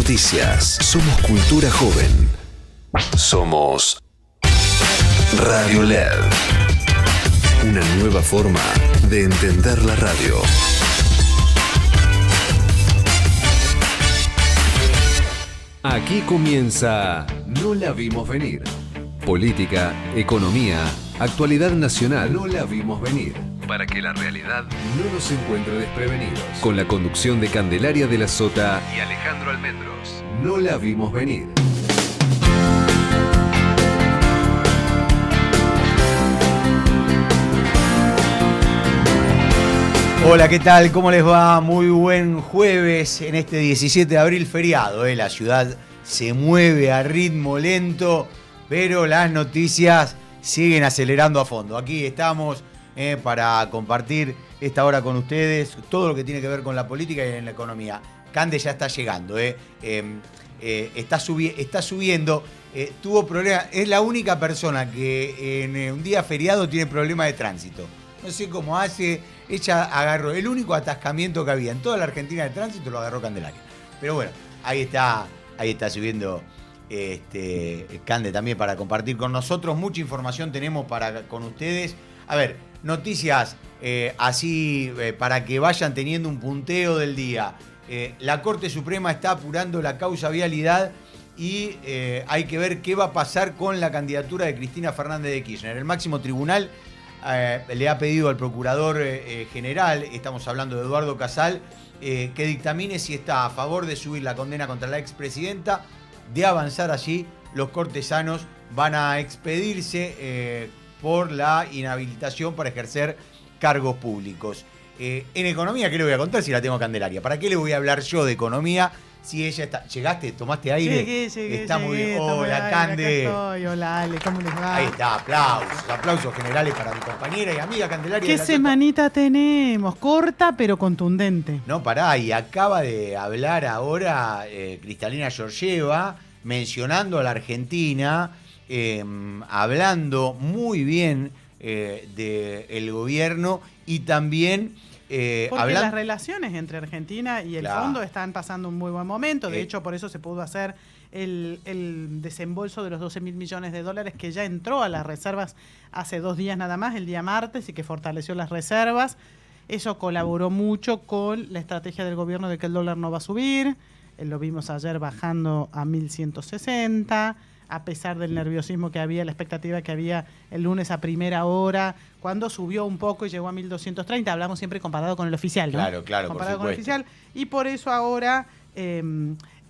noticias. Somos cultura joven. Somos Radio LED. Una nueva forma de entender la radio. Aquí comienza No la vimos venir. Política, economía, actualidad nacional. No la vimos venir. Para que la realidad no nos encuentre desprevenidos. Con la conducción de Candelaria de la Sota y Alejandro Almendros. No la vimos venir. Hola, ¿qué tal? ¿Cómo les va? Muy buen jueves en este 17 de abril, feriado. La ciudad se mueve a ritmo lento, pero las noticias siguen acelerando a fondo. Aquí estamos para compartir esta hora con ustedes todo lo que tiene que ver con la política y en la economía. Cande ya está llegando, está subiendo. Tuvo problemas, es la única persona que en un día feriado tiene problemas de tránsito. No sé cómo hace, ella agarró el único atascamiento que había en toda la Argentina de tránsito, lo agarró Candelaria. Pero bueno, ahí está subiendo Cande también para compartir con nosotros. Mucha información tenemos con ustedes. A ver, noticias para que vayan teniendo un punteo del día. La Corte Suprema está apurando la causa vialidad y hay que ver qué va a pasar con la candidatura de Cristina Fernández de Kirchner. El máximo tribunal le ha pedido al procurador general, estamos hablando de Eduardo Casal, que dictamine si está a favor de subir la condena contra la expresidenta. De avanzar allí, los cortesanos van a expedirse por la inhabilitación para ejercer cargos públicos. En economía, ¿qué le voy a contar si la tengo a Candelaria? ¿Para qué le voy a hablar yo de economía si ella está? ¿Llegaste? ¿Tomaste aire? Llegué. Está muy bien. Hola, Cande. Hola, Ale, ¿cómo les va? Ahí está, aplausos generales para mi compañera y amiga Candelaria. ¿Qué semanita tenemos? Corta pero contundente. No, pará, y acaba de hablar ahora Kristalina Georgieva mencionando a la Argentina, hablando muy bien del gobierno y también porque las relaciones entre Argentina y el fondo están pasando un muy buen momento. De hecho, por eso se pudo hacer el desembolso de los 12.000 millones de dólares que ya entró a las reservas hace 2 días nada más, el día martes, y que fortaleció las reservas. Eso colaboró mucho con la estrategia del gobierno de que el dólar no va a subir. Lo vimos ayer bajando a 1.160, a pesar del nerviosismo que había, la expectativa que había el lunes a primera hora, cuando subió un poco y llegó a 1.230. Hablamos siempre comparado con el oficial, ¿no? Claro, comparado con el oficial. Y por eso ahora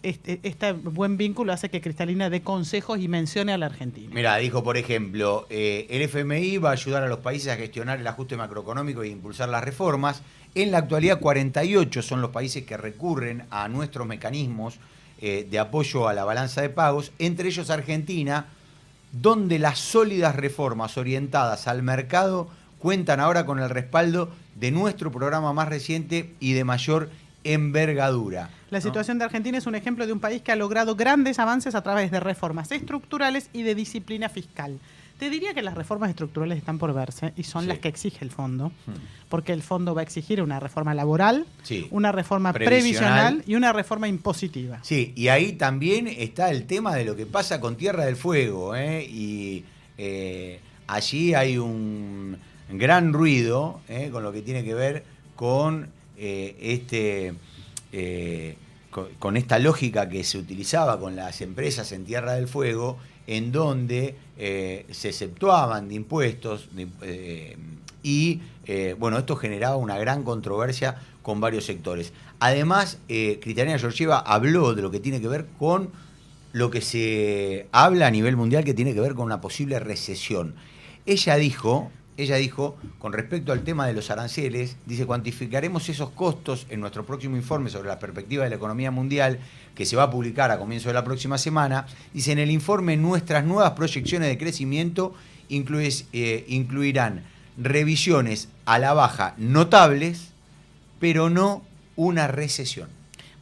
este buen vínculo hace que Kristalina dé consejos y mencione a la Argentina. Mira, dijo, por ejemplo, el FMI va a ayudar a los países a gestionar el ajuste macroeconómico e impulsar las reformas. En la actualidad, 48 son los países que recurren a nuestros mecanismos de apoyo a la balanza de pagos, entre ellos Argentina, donde las sólidas reformas orientadas al mercado cuentan ahora con el respaldo de nuestro programa más reciente y de mayor envergadura. La situación de Argentina es un ejemplo de un país que ha logrado grandes avances a través de reformas estructurales y de disciplina fiscal. Te diría que las reformas estructurales están por verse y son las que exige el fondo, porque el fondo va a exigir una reforma laboral, una reforma previsional y una reforma impositiva. Sí, y ahí también está el tema de lo que pasa con Tierra del Fuego, y allí hay un gran ruido con lo que tiene que ver con con esta lógica que se utilizaba con las empresas en Tierra del Fuego, en donde se exceptuaban de impuestos y esto generaba una gran controversia con varios sectores. Además, Kristalina Georgieva habló de lo que tiene que ver con lo que se habla a nivel mundial, que tiene que ver con una posible recesión. Ella dijo, con respecto al tema de los aranceles, dice: cuantificaremos esos costos en nuestro próximo informe sobre la perspectiva de la economía mundial, que se va a publicar a comienzo de la próxima semana. Dice: en el informe nuestras nuevas proyecciones de crecimiento incluirán revisiones a la baja notables, pero no una recesión.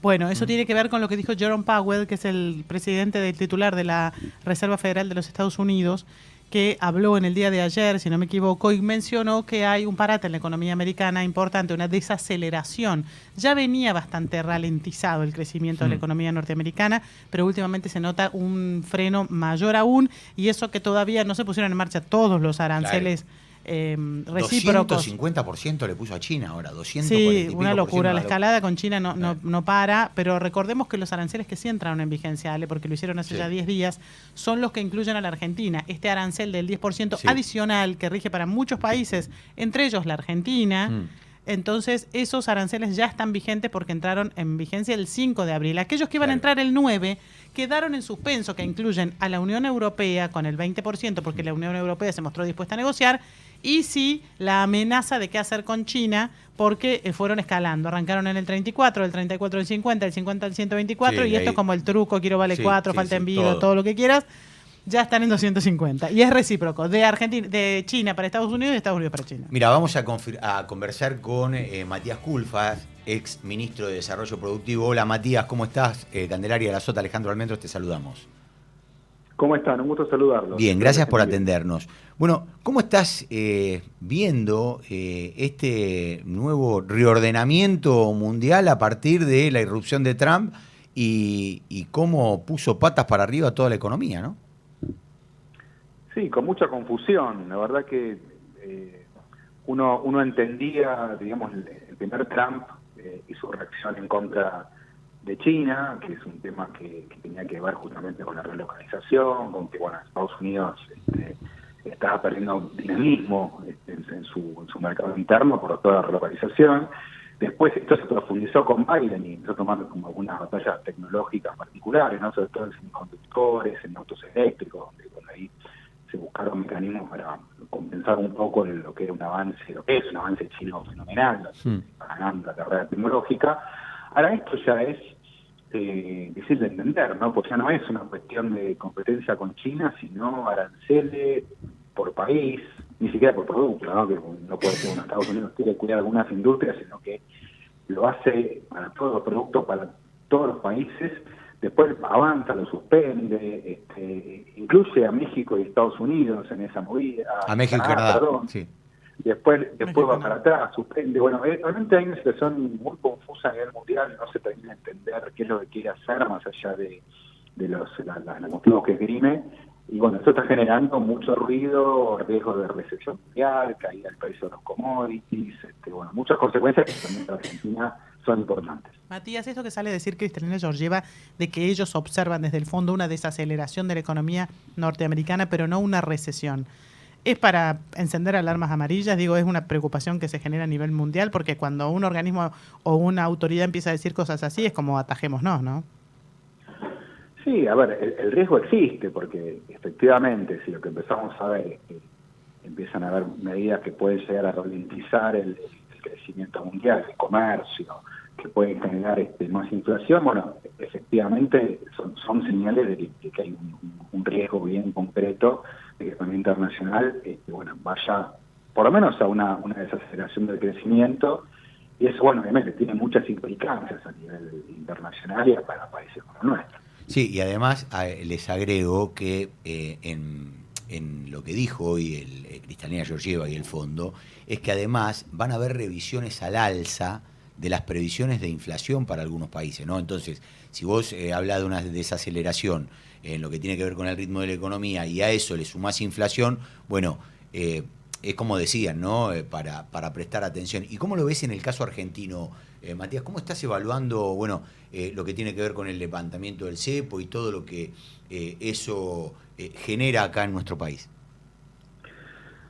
Bueno, eso tiene que ver con lo que dijo Jerome Powell, que es el presidente del titular de la Reserva Federal de los Estados Unidos, que habló en el día de ayer, si no me equivoco, y mencionó que hay un parate en la economía americana importante, una desaceleración. Ya venía bastante ralentizado el crecimiento de la economía norteamericana, pero últimamente se nota un freno mayor aún, y eso que todavía no se pusieron en marcha todos los aranceles recíprocos. 250% le puso a China ahora, 200%. Sí, una locura. La escalada con China no para, pero recordemos que los aranceles que sí entraron en vigencia, Ale, porque lo hicieron hace ya 10 días, son los que incluyen a la Argentina. Este arancel del 10% adicional que rige para muchos países, entre ellos la Argentina. Entonces, esos aranceles ya están vigentes porque entraron en vigencia el 5 de abril. Aquellos que iban a entrar el 9 quedaron en suspenso, que incluyen a la Unión Europea con el 20%, porque la Unión Europea se mostró dispuesta a negociar, y sí la amenaza de qué hacer con China, porque fueron escalando. Arrancaron en el 34, el 34 el 50, el 50 el 124, y esto es como el truco, quiero vale 4, falta envío, todo lo que quieras. Ya están en 250. Y es recíproco, de China para Estados Unidos y de Estados Unidos para China. Mira, vamos a conversar con Matías Culfas, ex ministro de Desarrollo Productivo. Hola Matías, ¿cómo estás? Candelaria de la Sota, Alejandro Almendros, te saludamos. ¿Cómo están? Un gusto saludarlos. Bien, gracias por atendernos. Bueno, ¿cómo estás viendo este nuevo reordenamiento mundial a partir de la irrupción de Trump y cómo puso patas para arriba toda la economía, ¿no? Sí, con mucha confusión. La verdad que uno entendía, digamos, el primer Trump y su reacción en contra de China, que es un tema que tenía que ver justamente con la relocalización, con que Estados Unidos estaba perdiendo dinamismo en su mercado interno por toda la relocalización. Después esto se profundizó con Biden y empezó a tomar como algunas batallas tecnológicas particulares, ¿no? Sobre todo en semiconductores, en autos eléctricos, donde ahí se buscaron mecanismos para compensar un poco lo que era un avance, lo que es un avance chino fenomenal, ganando la carrera tecnológica. Ahora esto ya es difícil de entender, ¿no? Porque ya no es una cuestión de competencia con China, sino aranceles por país, ni siquiera por producto, ¿no? Que no puede ser Estados Unidos quiere cuidar algunas industrias, sino que lo hace para todos los productos, para todos los países. Después avanza, lo suspende, incluye a México y Estados Unidos en esa movida. A México y Canadá, perdón. sí. Después va para atrás, suspende. Bueno, realmente hay una situación muy confusa a nivel mundial, no se termina de entender qué es lo que quiere hacer, más allá de los motivos que esgrime. Y bueno, esto está generando mucho ruido, riesgo de recesión mundial, caída del precio de los commodities, muchas consecuencias que también para Argentina son importantes. Matías, esto que sale a decir Cristalina Georgieva, de que ellos observan desde el fondo una desaceleración de la economía norteamericana, pero no una recesión. ¿Es para encender alarmas amarillas? Digo, es una preocupación que se genera a nivel mundial, porque cuando un organismo o una autoridad empieza a decir cosas así, es como atajémonos, ¿no? Sí, a ver, el riesgo existe, porque efectivamente, si lo que empezamos a ver es que empiezan a haber medidas que pueden llegar a ralentizar el crecimiento mundial, el comercio, que pueden generar más inflación, bueno, efectivamente son señales de que hay un riesgo bien concreto de que la economía internacional vaya por lo menos a una desaceleración del crecimiento, y eso, bueno, obviamente tiene muchas implicancias a nivel internacional y para países como el nuestro. Sí, y además les agrego que en lo que dijo hoy el Cristalina Georgieva y el fondo, es que además van a haber revisiones al alza de las previsiones de inflación para algunos países, ¿no? Entonces, si vos hablas de una desaceleración en lo que tiene que ver con el ritmo de la economía y a eso le sumás inflación, bueno, es como decían, ¿no? Para prestar atención. ¿Y cómo lo ves en el caso argentino, Matías? ¿Cómo estás evaluando, lo que tiene que ver con el levantamiento del cepo y todo lo que eso genera acá en nuestro país?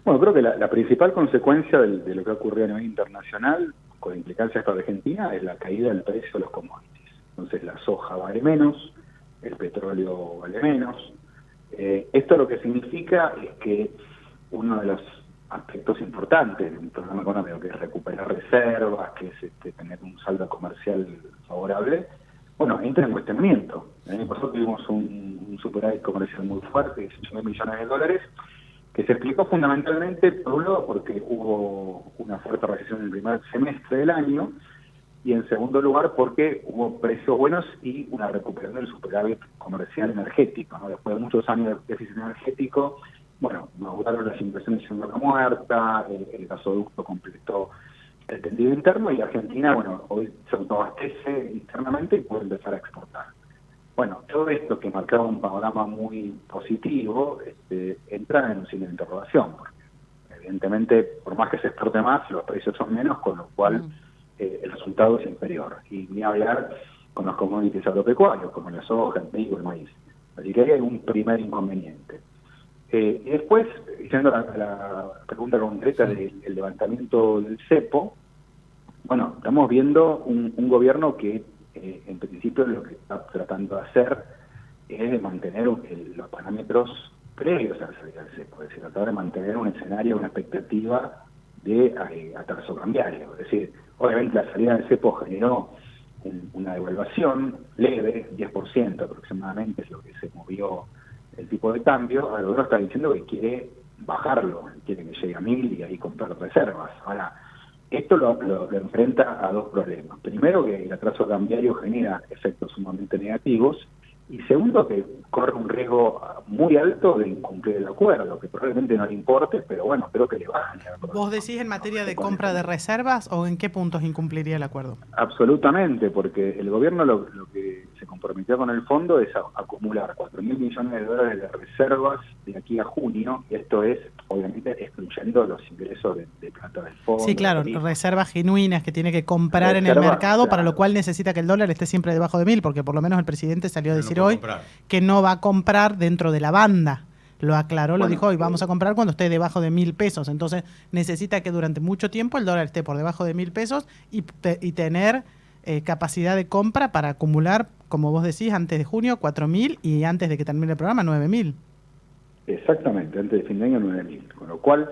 Bueno, creo que la principal consecuencia de lo que ha ocurrido a nivel internacional, con implicancias para Argentina, es la caída del precio de los commodities. Entonces la soja vale menos, el petróleo vale menos. Esto lo que significa es que uno de los aspectos importantes de un programa económico, que es recuperar reservas, que es tener un saldo comercial favorable, entra en cuestionamiento. El año pasado tuvimos un superávit comercial muy fuerte, 18.000 millones de dólares, que se explicó fundamentalmente, por un lado, porque hubo una fuerte recesión en el primer semestre del año, y en segundo lugar porque hubo precios buenos y una recuperación del superávit comercial energético, ¿no? Después de muchos años de déficit energético bueno, inauguraron las inversiones en Vaca Muerta, el gasoducto completó el tendido interno y Argentina, bueno, hoy se autoabastece internamente y puede empezar a exportar. Bueno, todo esto que marcaba un panorama muy positivo, entra en un signo de interrogación, porque evidentemente, por más que se exporte más, los precios son menos, con lo cual el resultado es inferior. Y ni hablar con los commodities agropecuarios, como la soja, el trigo, el maíz. Así que ahí hay un primer inconveniente. Y después, yendo a la pregunta concreta del levantamiento del cepo, bueno, estamos viendo un gobierno que en principio lo que está tratando de hacer es de mantener los parámetros previos a la salida del cepo, es decir, tratar de mantener un escenario, una expectativa de atraso cambiario. Es decir, obviamente la salida del cepo generó una devaluación leve, 10% aproximadamente es lo que se movió el tipo de cambio. Ahora el gobierno está diciendo que quiere bajarlo, quiere que llegue a 1.000 y ahí comprar reservas. Ahora, esto lo enfrenta a dos problemas. Primero, que el atraso cambiario genera efectos sumamente negativos, y segundo, que corre un riesgo muy alto de incumplir el acuerdo, que probablemente no le importe, pero bueno, creo que le va a generar problemas. ¿Vos decís en materia de compra de reservas o en qué puntos incumpliría el acuerdo? Absolutamente, porque el gobierno lo que se comprometió con el fondo es acumular 4.000 millones de dólares de reservas de aquí a junio, y esto es, obviamente, excluyendo los ingresos de plata del fondo. Sí, claro, reservas genuinas que tiene que comprar en el mercado, claro, para lo cual necesita que el dólar esté siempre debajo de 1.000, porque por lo menos el presidente salió a decir hoy que no va a comprar dentro de la banda. Lo aclaró, bueno, lo dijo hoy, vamos a comprar cuando esté debajo de 1.000 pesos. Entonces necesita que durante mucho tiempo el dólar esté por debajo de 1.000 pesos y tener capacidad de compra para acumular, como vos decís, antes de junio 4.000 y antes de que termine el programa 9.000. Exactamente, antes de fin de año 9.000. Con lo cual,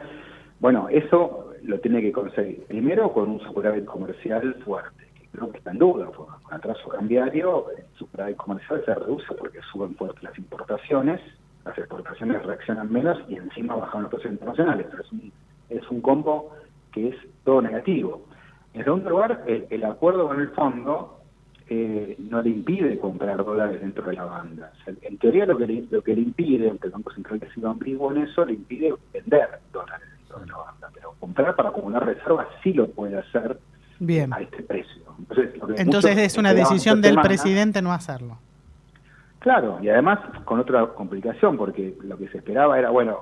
bueno, eso lo tiene que conseguir primero con un superávit comercial fuerte, que creo que está en duda. Con atraso cambiario, el superávit comercial se reduce porque suben fuerte las importaciones, las exportaciones reaccionan menos y encima bajan los precios internacionales. Es un combo que es todo negativo. En segundo lugar, el acuerdo con el fondo no le impide comprar dólares dentro de la banda. O sea, en teoría lo que le impide, aunque el Banco Central ha sido ambiguo en eso, le impide vender dólares dentro de la banda. Pero comprar para acumular reservas sí lo puede hacer. Bien. A este precio. Entonces es una decisión del presidente no hacerlo. Claro, y además con otra complicación, porque lo que se esperaba era, bueno,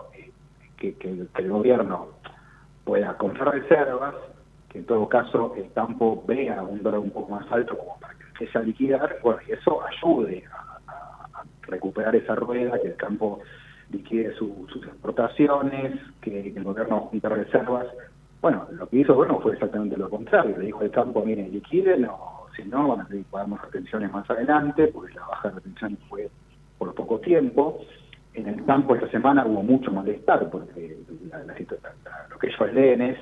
que el gobierno pueda comprar reservas, que en todo caso el campo vea un dólar un poco más alto como para que empiece a liquidar, bueno, y eso ayude a recuperar esa rueda, que el campo liquide sus exportaciones, que el gobierno junte reservas. Bueno, lo que hizo bueno fue exactamente lo contrario, le dijo al campo, miren, liquiden, si no van a tener que pagar más retenciones más adelante, porque la baja de retenciones fue por poco tiempo. En el campo esta semana hubo mucho malestar, porque lo que ellos leen es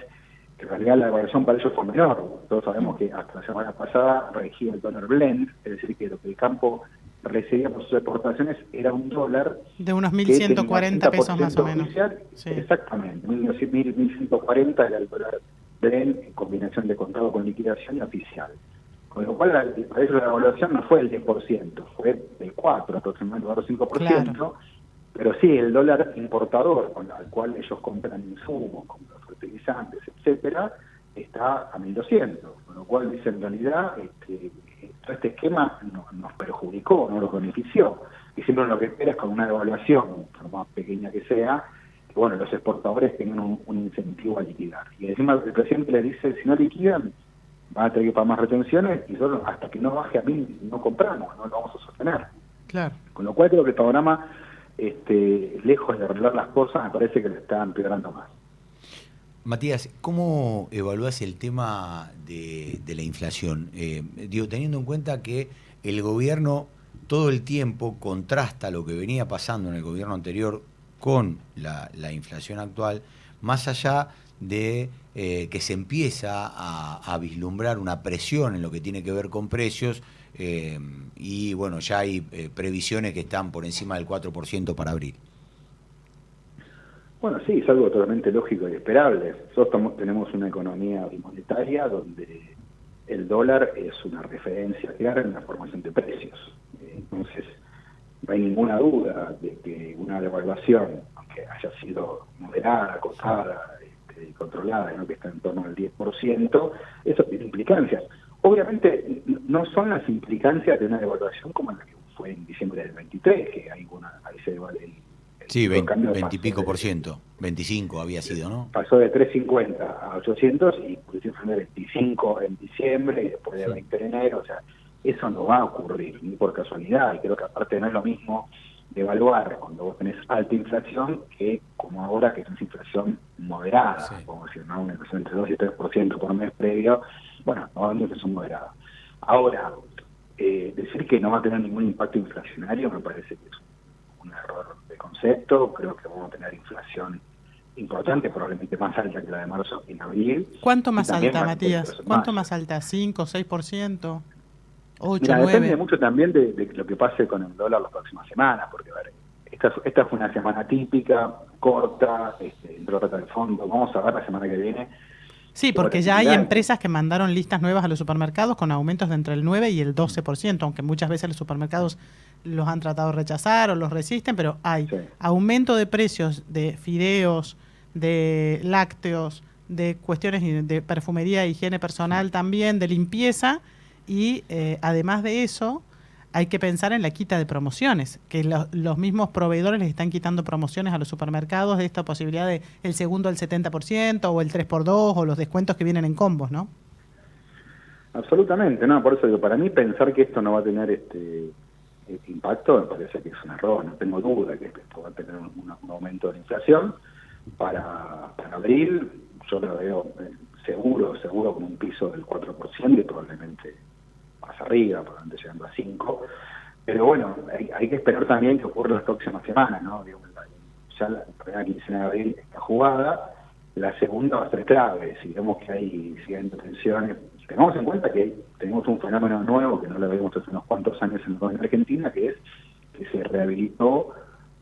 que en realidad la evaluación para ellos fue menor. Todos sabemos que hasta la semana pasada regía el dólar blend, es decir, que lo que el campo recibía por sus exportaciones era un dólar de unos 1.140 pesos más o menos. Sí. Exactamente, 1.140 era el dólar blend en combinación de contado con liquidación y oficial. Con lo cual, para ellos la evaluación no fue el 10%, fue del 4%, aproximadamente el 5%, claro. Pero sí, el dólar importador, con el cual ellos compran insumos, compran fertilizantes, etcétera, está a 1.200, con lo cual dice en realidad todo este esquema nos perjudicó, no nos benefició, y siempre lo que espera es con una devaluación, por más pequeña que sea, que bueno, los exportadores tengan un incentivo a liquidar. Y encima el presidente les dice, si no liquidan, van a tener que pagar más retenciones, y nosotros hasta que no baje a 1.000 no compramos, no lo vamos a sostener. Claro. Con lo cual creo que el panorama, lejos de arreglar las cosas, me parece que le está empeorando más. Matías, ¿cómo evalúas el tema de la inflación? Teniendo en cuenta que el gobierno todo el tiempo contrasta lo que venía pasando en el gobierno anterior con la inflación actual, más allá de que se empieza a vislumbrar una presión en lo que tiene que ver con precios, y bueno, ya hay previsiones que están por encima del 4% para abril. Bueno, sí, es algo totalmente lógico y esperable. Nosotros tenemos una economía bimonetaria donde el dólar es una referencia clara en la formación de precios. Entonces, no hay ninguna duda de que una devaluación, aunque haya sido moderada, acotada, controlada, ¿no? Que está en torno al 10%, eso tiene implicancias. Obviamente no son las implicancias de una devaluación como la que fue en diciembre del 23, que ahí se devaluó sí, 20 y pico por ciento, 25 había sido, ¿no? Pasó de 3.50 a 800 y pudimos de 25 en diciembre y después de 20 de enero, o sea, eso no va a ocurrir, ni por casualidad, y creo que aparte no es lo mismo devaluar cuando vos tenés alta inflación que como ahora que es inflación moderada, como decir, ¿no? Una inflación entre 2 y 3% por mes previo, bueno, no es una inflación moderada. Ahora, decir que no va a tener ningún impacto inflacionario me parece que es un error de concepto. Creo que vamos a tener inflación importante, probablemente más alta que la de marzo en abril. ¿Cuánto más alta, Matías? ¿Cuánto más alta? ¿5, 6%? 8, Mira, 9. depende mucho también de lo que pase con el dólar las próximas semanas, porque a ver, esta fue una semana típica, corta, entró rata del fondo, vamos a ver la semana que viene. Sí, porque ya hay empresas que mandaron listas nuevas a los supermercados con aumentos de entre el 9 y el 12%, aunque muchas veces los supermercados los han tratado de rechazar o los resisten, pero hay aumento de precios de fideos, de lácteos, de cuestiones de perfumería e higiene personal también, de limpieza. Y además de eso, hay que pensar en la quita de promociones, que los mismos proveedores les están quitando promociones a los supermercados de esta posibilidad de el segundo al 70% o el 3x2 o los descuentos que vienen en combos, ¿no? Absolutamente, no, por eso digo, para mí pensar que esto no va a tener este impacto me parece que es un error, no tengo duda que esto va a tener un aumento de la inflación. Para abril yo lo veo seguro con un piso del 4% y probablemente más arriba, probablemente llegando a 5%, pero bueno, hay que esperar también que ocurra las próximas semanas, ¿no? Ya la primera quincena de abril está jugada, la segunda va a ser clave, si vemos que hay siguientes tensiones. Tengamos en cuenta que tenemos un fenómeno nuevo que no lo vemos hace unos cuantos años en Argentina, que es que se rehabilitó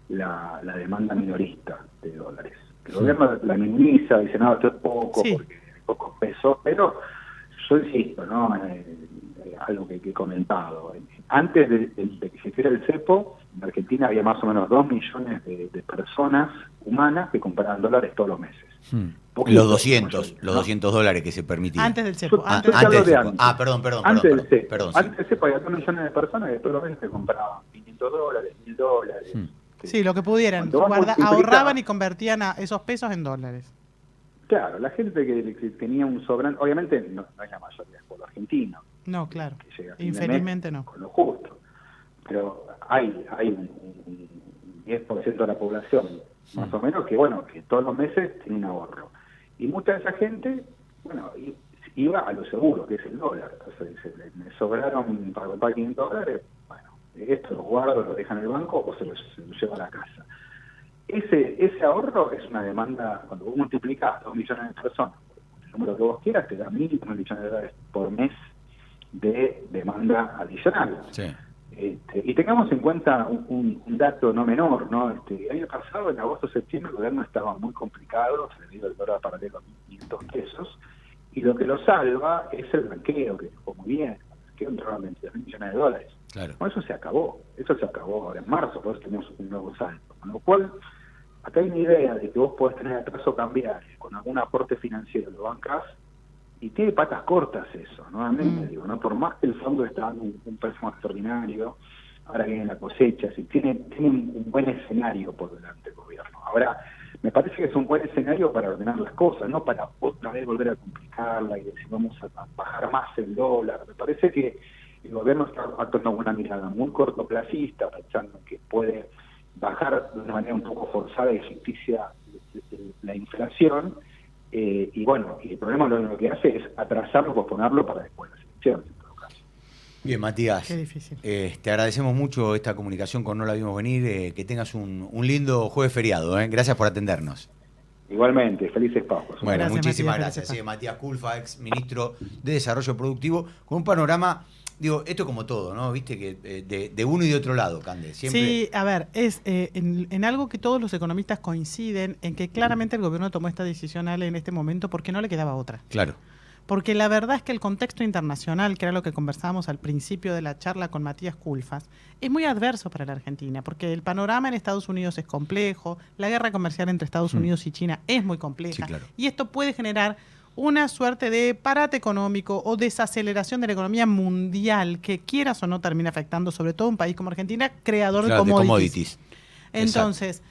la demanda minorista de dólares. El gobierno la minimiza, dice, no, esto es poco, porque hay pocos pesos, pero yo insisto, ¿no? Algo que he comentado. Antes de que se hiciera el cepo, en Argentina había más o menos 2 millones de personas humanas que compraban dólares todos los meses. Los 200 $200 que se permitían. Antes del cepo. Antes del cepo. Perdón. Antes del cepo había 2 millones de personas que todos los meses compraban $500, $1.000. Sí, lo que pudieran. Ahorraban y convertían a esos pesos en dólares. Claro, la gente que tenía un sobrante, obviamente no es la mayoría del pueblo argentino. No, claro. Infelizmente no. Con lo justo. Pero hay un 10% de la población, más o menos, que todos los meses tiene un ahorro. Y mucha de esa gente, iba a lo seguro, que es el dólar. Entonces dice, me sobraron para comprar $500, esto lo guardo, lo deja en el banco o se lo lleva a la casa. Ese ahorro es una demanda, cuando vos multiplicás 2 millones de personas, el número que vos quieras, te da $1.000 millones por mes de demanda adicional. Sí. Y tengamos en cuenta un dato no menor, ¿no? El año pasado, en agosto-septiembre, el gobierno estaba muy complicado, debido al dólar paralelo a 500 pesos, y lo que lo salva es el blanqueo, que fue muy bien. El blanqueo entró a $22 millones. Claro. Bueno, eso se acabó ahora en marzo, por eso tenemos un nuevo salto. Con lo cual, acá hay una idea de que vos podés tener atraso cambiario con algún aporte financiero, lo bancás, y tiene patas cortas eso, nuevamente digo, ¿no? Por más que el fondo está dando un préstamo extraordinario, ahora viene la cosecha, si tiene un buen escenario por delante el gobierno. Ahora, me parece que es un buen escenario para ordenar las cosas, no para otra vez volver a complicarla y decir vamos a bajar más el dólar. Me parece que el gobierno está actuando con una mirada muy cortoplacista, pensando que puede bajar de una manera un poco forzada y ficticia la inflación, y el problema lo que hace es atrasarlo, posponerlo para después de las elecciones, en todo caso. Bien, Matías, qué difícil. Te agradecemos mucho esta comunicación con No La Vimos Venir, que tengas un lindo jueves feriado, Gracias por atendernos. Igualmente, felices Pascuas. Bueno, gracias, muchísimas Matías, gracias. Matías Culfas, ex ministro de Desarrollo Productivo, con un panorama, esto como todo, ¿no? Viste que de uno y de otro lado, Cande. Siempre... Sí, a ver, es en algo que todos los economistas coinciden en que claramente el gobierno tomó esta decisión, Ale, en este momento porque no le quedaba otra. Claro. Porque la verdad es que el contexto internacional, que era lo que conversábamos al principio de la charla con Matías Culfas, es muy adverso para la Argentina, porque el panorama en Estados Unidos es complejo, la guerra comercial entre Estados Unidos y China es muy compleja, Sí, claro. y esto puede generar una suerte de parate económico o desaceleración de la economía mundial que, quieras o no, termina afectando sobre todo un país como Argentina, creador de commodities. Entonces,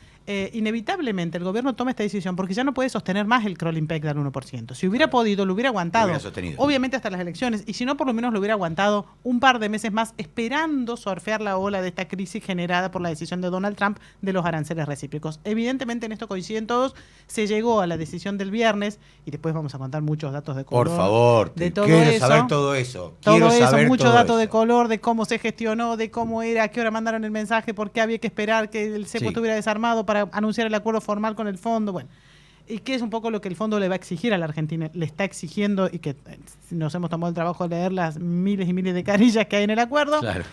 inevitablemente el gobierno toma esta decisión porque ya no puede sostener más el crawling peg del 1%. Si hubiera podido, lo hubiera aguantado. Lo hubiera sostenido. Obviamente hasta las elecciones. Y si no, por lo menos lo hubiera aguantado un par de meses más esperando surfear la ola de esta crisis generada por la decisión de Donald Trump de los aranceles recíprocos. Evidentemente en esto coinciden todos. Se llegó a la decisión del viernes y después vamos a contar muchos datos de color. Por favor, de todo quiero eso. saber todo eso. Todo eso, saber muchos todo datos eso. de color, de cómo se gestionó, de cómo era, a qué hora mandaron el mensaje, por qué había que esperar que el cepo Sí. estuviera desarmado para anunciar el acuerdo formal con el fondo, bueno. Y que es un poco lo que el fondo le va a exigir a la Argentina, le está exigiendo, y que nos hemos tomado el trabajo de leer las miles y miles de carillas que hay en el acuerdo. Claro.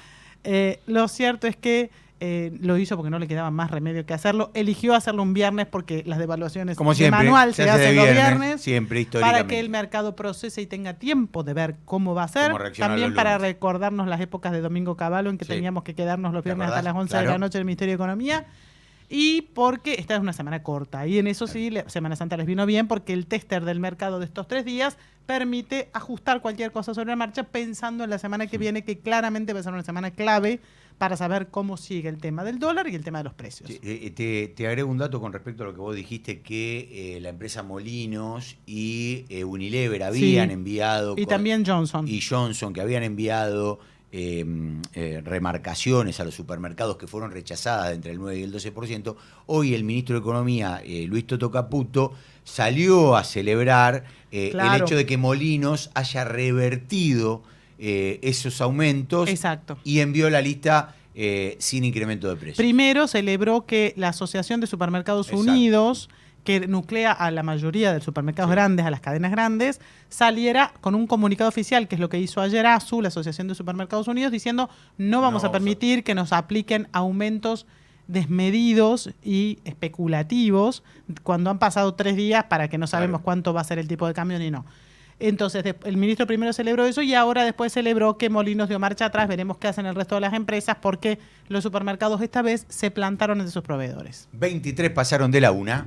Lo cierto es que lo hizo porque no le quedaba más remedio que hacerlo. Eligió hacerlo un viernes porque las devaluaciones Como de siempre, manual se se hace de hacen los viernes, viernes. siempre, históricamente. Para que el mercado procese y tenga tiempo de ver cómo va a ser. Cómo reaccionar También los para lunes. recordarnos las épocas de Domingo Cavallo en que Sí. teníamos que quedarnos los ¿Te viernes hasta acordás? las 11 de Claro. la noche en el Ministerio de Economía. Y porque esta es una semana corta. Y en eso sí, Semana Santa les vino bien porque el tester del mercado de estos 3 días permite ajustar cualquier cosa sobre la marcha pensando en la semana que viene, que claramente va a ser una semana clave para saber cómo sigue el tema del dólar y el tema de los precios. Te agrego un dato con respecto a lo que vos dijiste, que la empresa Molinos y Unilever habían Sí. enviado... Y también Johnson. Y Johnson, que habían enviado remarcaciones a los supermercados que fueron rechazadas de entre el 9 y el 12%. Hoy el ministro de Economía, Luis Toto Caputo, salió a celebrar Claro. el hecho de que Molinos haya revertido esos aumentos. Exacto. Y envió la lista sin incremento de precios. Primero celebró que la Asociación de Supermercados Exacto. Unidos, que nuclea a la mayoría de supermercados Sí. grandes, a las cadenas grandes, saliera con un comunicado oficial, que es lo que hizo ayer ASU, la Asociación de Supermercados Unidos, diciendo no vamos a permitir que nos apliquen aumentos desmedidos y especulativos cuando han pasado 3 días para que no sabemos Claro. cuánto va a ser el tipo de cambio ni no. Entonces, el ministro primero celebró eso y ahora después celebró que Molinos dio marcha atrás. Veremos qué hacen el resto de las empresas porque los supermercados esta vez se plantaron entre sus proveedores. 23 pasaron de la 1.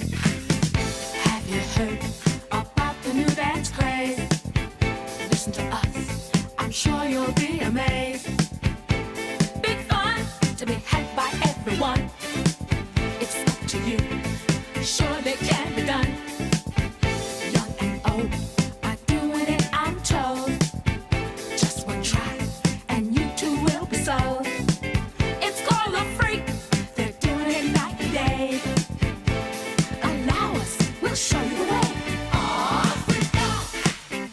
Have you heard about the new dance craze? Listen to us, I'm sure you'll be amazed. Big fun to be had by everyone. It's up to you, surely can be done. Young and old are doing it, I'm told. Just one try, and you too will be sold. It's called a freak, they're doing it night and day. Allow us, we'll show you the way.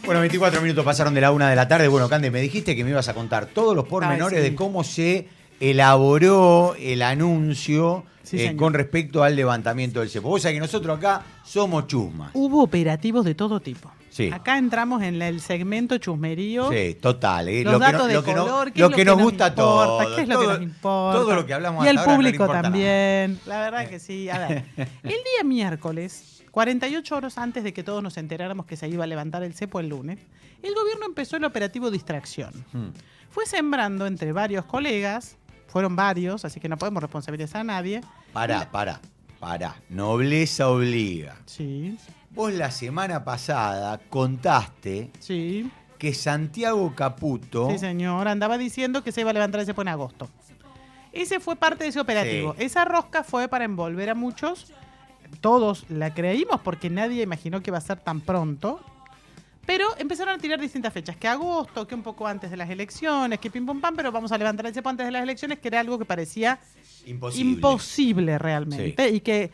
Bueno, 24 minutos pasaron de la 1 de la tarde. Bueno, Cande, me dijiste que me ibas a contar todos los pormenores Ay, sí. de cómo se elaboró el anuncio Sí, señor. con respecto al levantamiento del cepo. Vos sabés que nosotros acá somos chusmas. Hubo operativos de todo tipo. Sí. Acá entramos en el segmento chusmerío. Sí, total. Los datos de color, qué es lo que nos gusta a importa, todos. qué es lo que nos importa. Todo lo que hablamos y hasta al ahora no le público importa nada. también. La verdad que sí. A ver, el día miércoles, 48 horas antes de que todos nos enteráramos que se iba a levantar el cepo el lunes, el gobierno empezó el operativo Distracción. Fue sembrando entre varios colegas, fueron varios, así que no podemos responsabilizar a nadie. Pará. Nobleza obliga. Sí, Vos la semana pasada contaste sí. que Santiago Caputo... Sí, señor. Andaba diciendo que se iba a levantar el cepo en agosto. Ese fue parte de ese operativo. Sí. Esa rosca fue para envolver a muchos. Todos la creímos porque nadie imaginó que iba a ser tan pronto. Pero empezaron a tirar distintas fechas. Que agosto, que un poco antes de las elecciones, que pim pum pam, pero vamos a levantar el cepo antes de las elecciones, que era algo que parecía imposible realmente, y que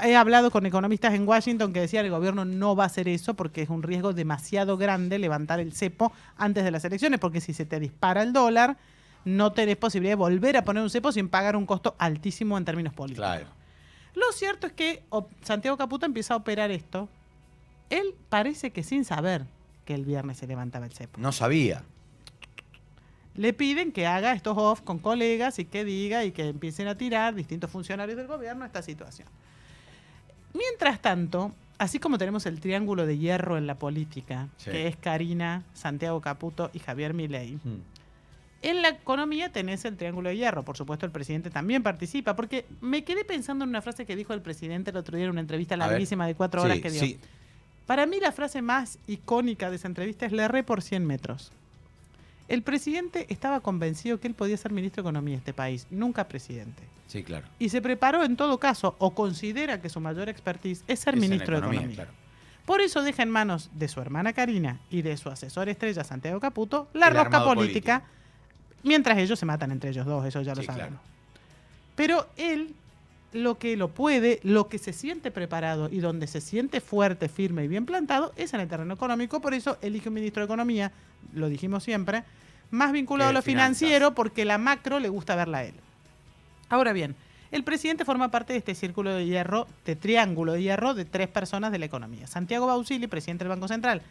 he hablado con economistas en Washington que decían que el gobierno no va a hacer eso porque es un riesgo demasiado grande levantar el cepo antes de las elecciones, porque si se te dispara el dólar, no tenés posibilidad de volver a poner un cepo sin pagar un costo altísimo en términos políticos. Claro. Lo cierto es que Santiago Caputo empieza a operar esto. Él parece que sin saber que el viernes se levantaba el cepo. No sabía. Le piden que haga estos off con colegas y que diga y que empiecen a tirar distintos funcionarios del gobierno esta situación. Mientras tanto, así como tenemos el triángulo de hierro en la política, que es Karina, Santiago Caputo y Javier Milei, en la economía tenés el triángulo de hierro. Por supuesto, el presidente también participa, porque me quedé pensando en una frase que dijo el presidente el otro día en una entrevista larguísima de 4 horas que dio. Sí. Para mí la frase más icónica de esa entrevista es: le erré por 100 metros. El presidente estaba convencido que él podía ser ministro de Economía de este país, nunca presidente. Sí, claro. Y se preparó en todo caso, o considera que su mayor expertise es ser ministro de Economía. Claro. Por eso deja en manos de su hermana Karina y de su asesor estrella Santiago Caputo la rosca política, mientras ellos se matan entre ellos dos, eso ya lo sabemos. Claro. Pero él, lo que lo puede, lo que se siente preparado y donde se siente fuerte, firme y bien plantado, es en el terreno económico. Por eso elige un ministro de Economía, lo dijimos siempre, más vinculado a lo financiero, porque la macro le gusta verla a él. Ahora bien, el presidente forma parte de este círculo de hierro, de triángulo de hierro de 3 personas de la economía. Santiago Bausili, presidente del Banco Central,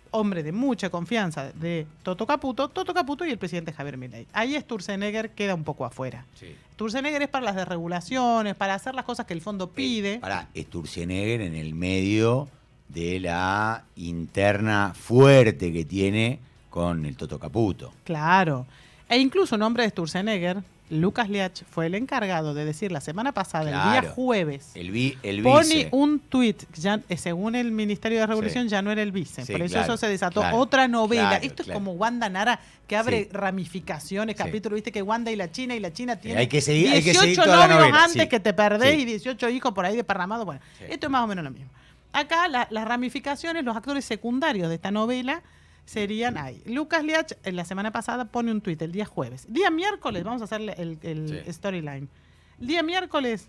hombre de mucha confianza de Toto Caputo y el presidente Javier Milei. Ahí Sturzenegger queda un poco afuera. Sí. Sturzenegger es para las desregulaciones, para hacer las cosas que el fondo pide. Para Sturzenegger en el medio de la interna fuerte que tiene con el Toto Caputo. Claro. E incluso en nombre de Sturzenegger, Lucas Liach fue el encargado de decir la semana pasada, el día jueves, pone un tuit, ya, según el Ministerio de Revolución ya no era el vice, por eso se desató otra novela. Esto es como Wanda Nara, que abre ramificaciones, capítulos, viste que Wanda y la China tiene hay que seguir, 18 novios antes que te perdés y 18 hijos por ahí desparramados. Bueno, esto es más o menos lo mismo. Acá las ramificaciones, los actores secundarios de esta novela serían ahí. Lucas Liach, la semana pasada, pone un tuit el día jueves. Día miércoles, vamos a hacerle el storyline. El día miércoles,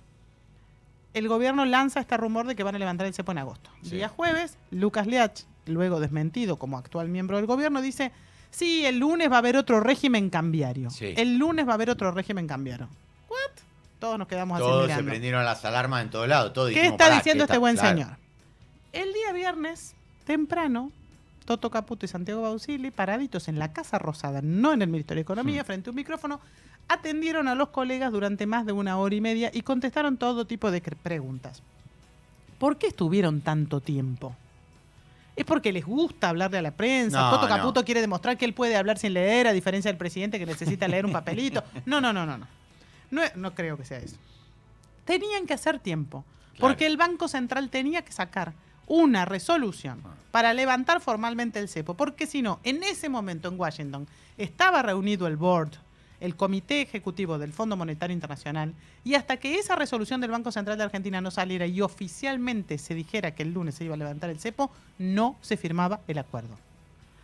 el gobierno lanza este rumor de que van a levantar el cepo en agosto. Día jueves, Lucas Liach, luego desmentido como actual miembro del gobierno, dice: sí, el lunes va a haber otro régimen cambiario. El lunes va a haber otro régimen cambiario. ¿What? Todos nos quedamos así mirando. Todos se prendieron las alarmas en todos lados. ¿Qué está diciendo este buen señor? El día viernes, temprano, Toto Caputo y Santiago Bausili, paraditos en la Casa Rosada, no en el Ministerio de Economía, frente a un micrófono, atendieron a los colegas durante más de 1 hora y media y contestaron todo tipo de preguntas. ¿Por qué estuvieron tanto tiempo? ¿Es porque les gusta hablarle a la prensa? No, Toto Caputo quiere demostrar que él puede hablar sin leer, a diferencia del presidente que necesita leer un papelito. No. No creo que sea eso. Tenían que hacer tiempo, porque el Banco Central tenía que sacar una resolución para levantar formalmente el cepo, porque si no, en ese momento en Washington estaba reunido el board, el comité ejecutivo del Fondo Monetario Internacional, y hasta que esa resolución del Banco Central de Argentina no saliera y oficialmente se dijera que el lunes se iba a levantar el cepo, no se firmaba el acuerdo.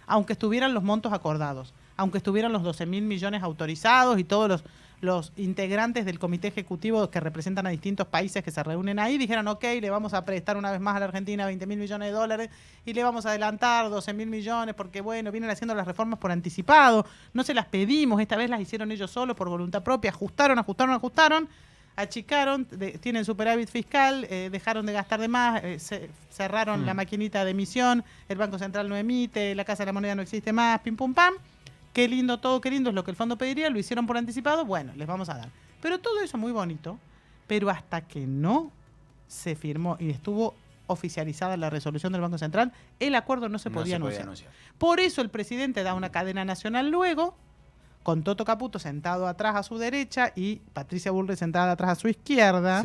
Aunque estuvieran los montos acordados, aunque estuvieran los 12.000 millones autorizados y todos los integrantes del comité ejecutivo que representan a distintos países que se reúnen ahí, dijeron: ok, le vamos a prestar una vez más a la Argentina 20.000 millones de dólares y le vamos a adelantar 12.000 millones porque, bueno, vienen haciendo las reformas por anticipado, no se las pedimos, esta vez las hicieron ellos solos por voluntad propia, ajustaron, achicaron, tienen superávit fiscal, dejaron de gastar de más, cerraron la maquinita de emisión, el Banco Central no emite, la Casa de la Moneda no existe más, pim pum pam. Qué lindo todo, qué lindo es lo que el fondo pediría, lo hicieron por anticipado, bueno, les vamos a dar. Pero todo eso muy bonito, pero hasta que no se firmó y estuvo oficializada la resolución del Banco Central, el acuerdo no se podía anunciar. Por eso el presidente da una cadena nacional luego, con Toto Caputo sentado atrás a su derecha y Patricia Bullrich sentada atrás a su izquierda,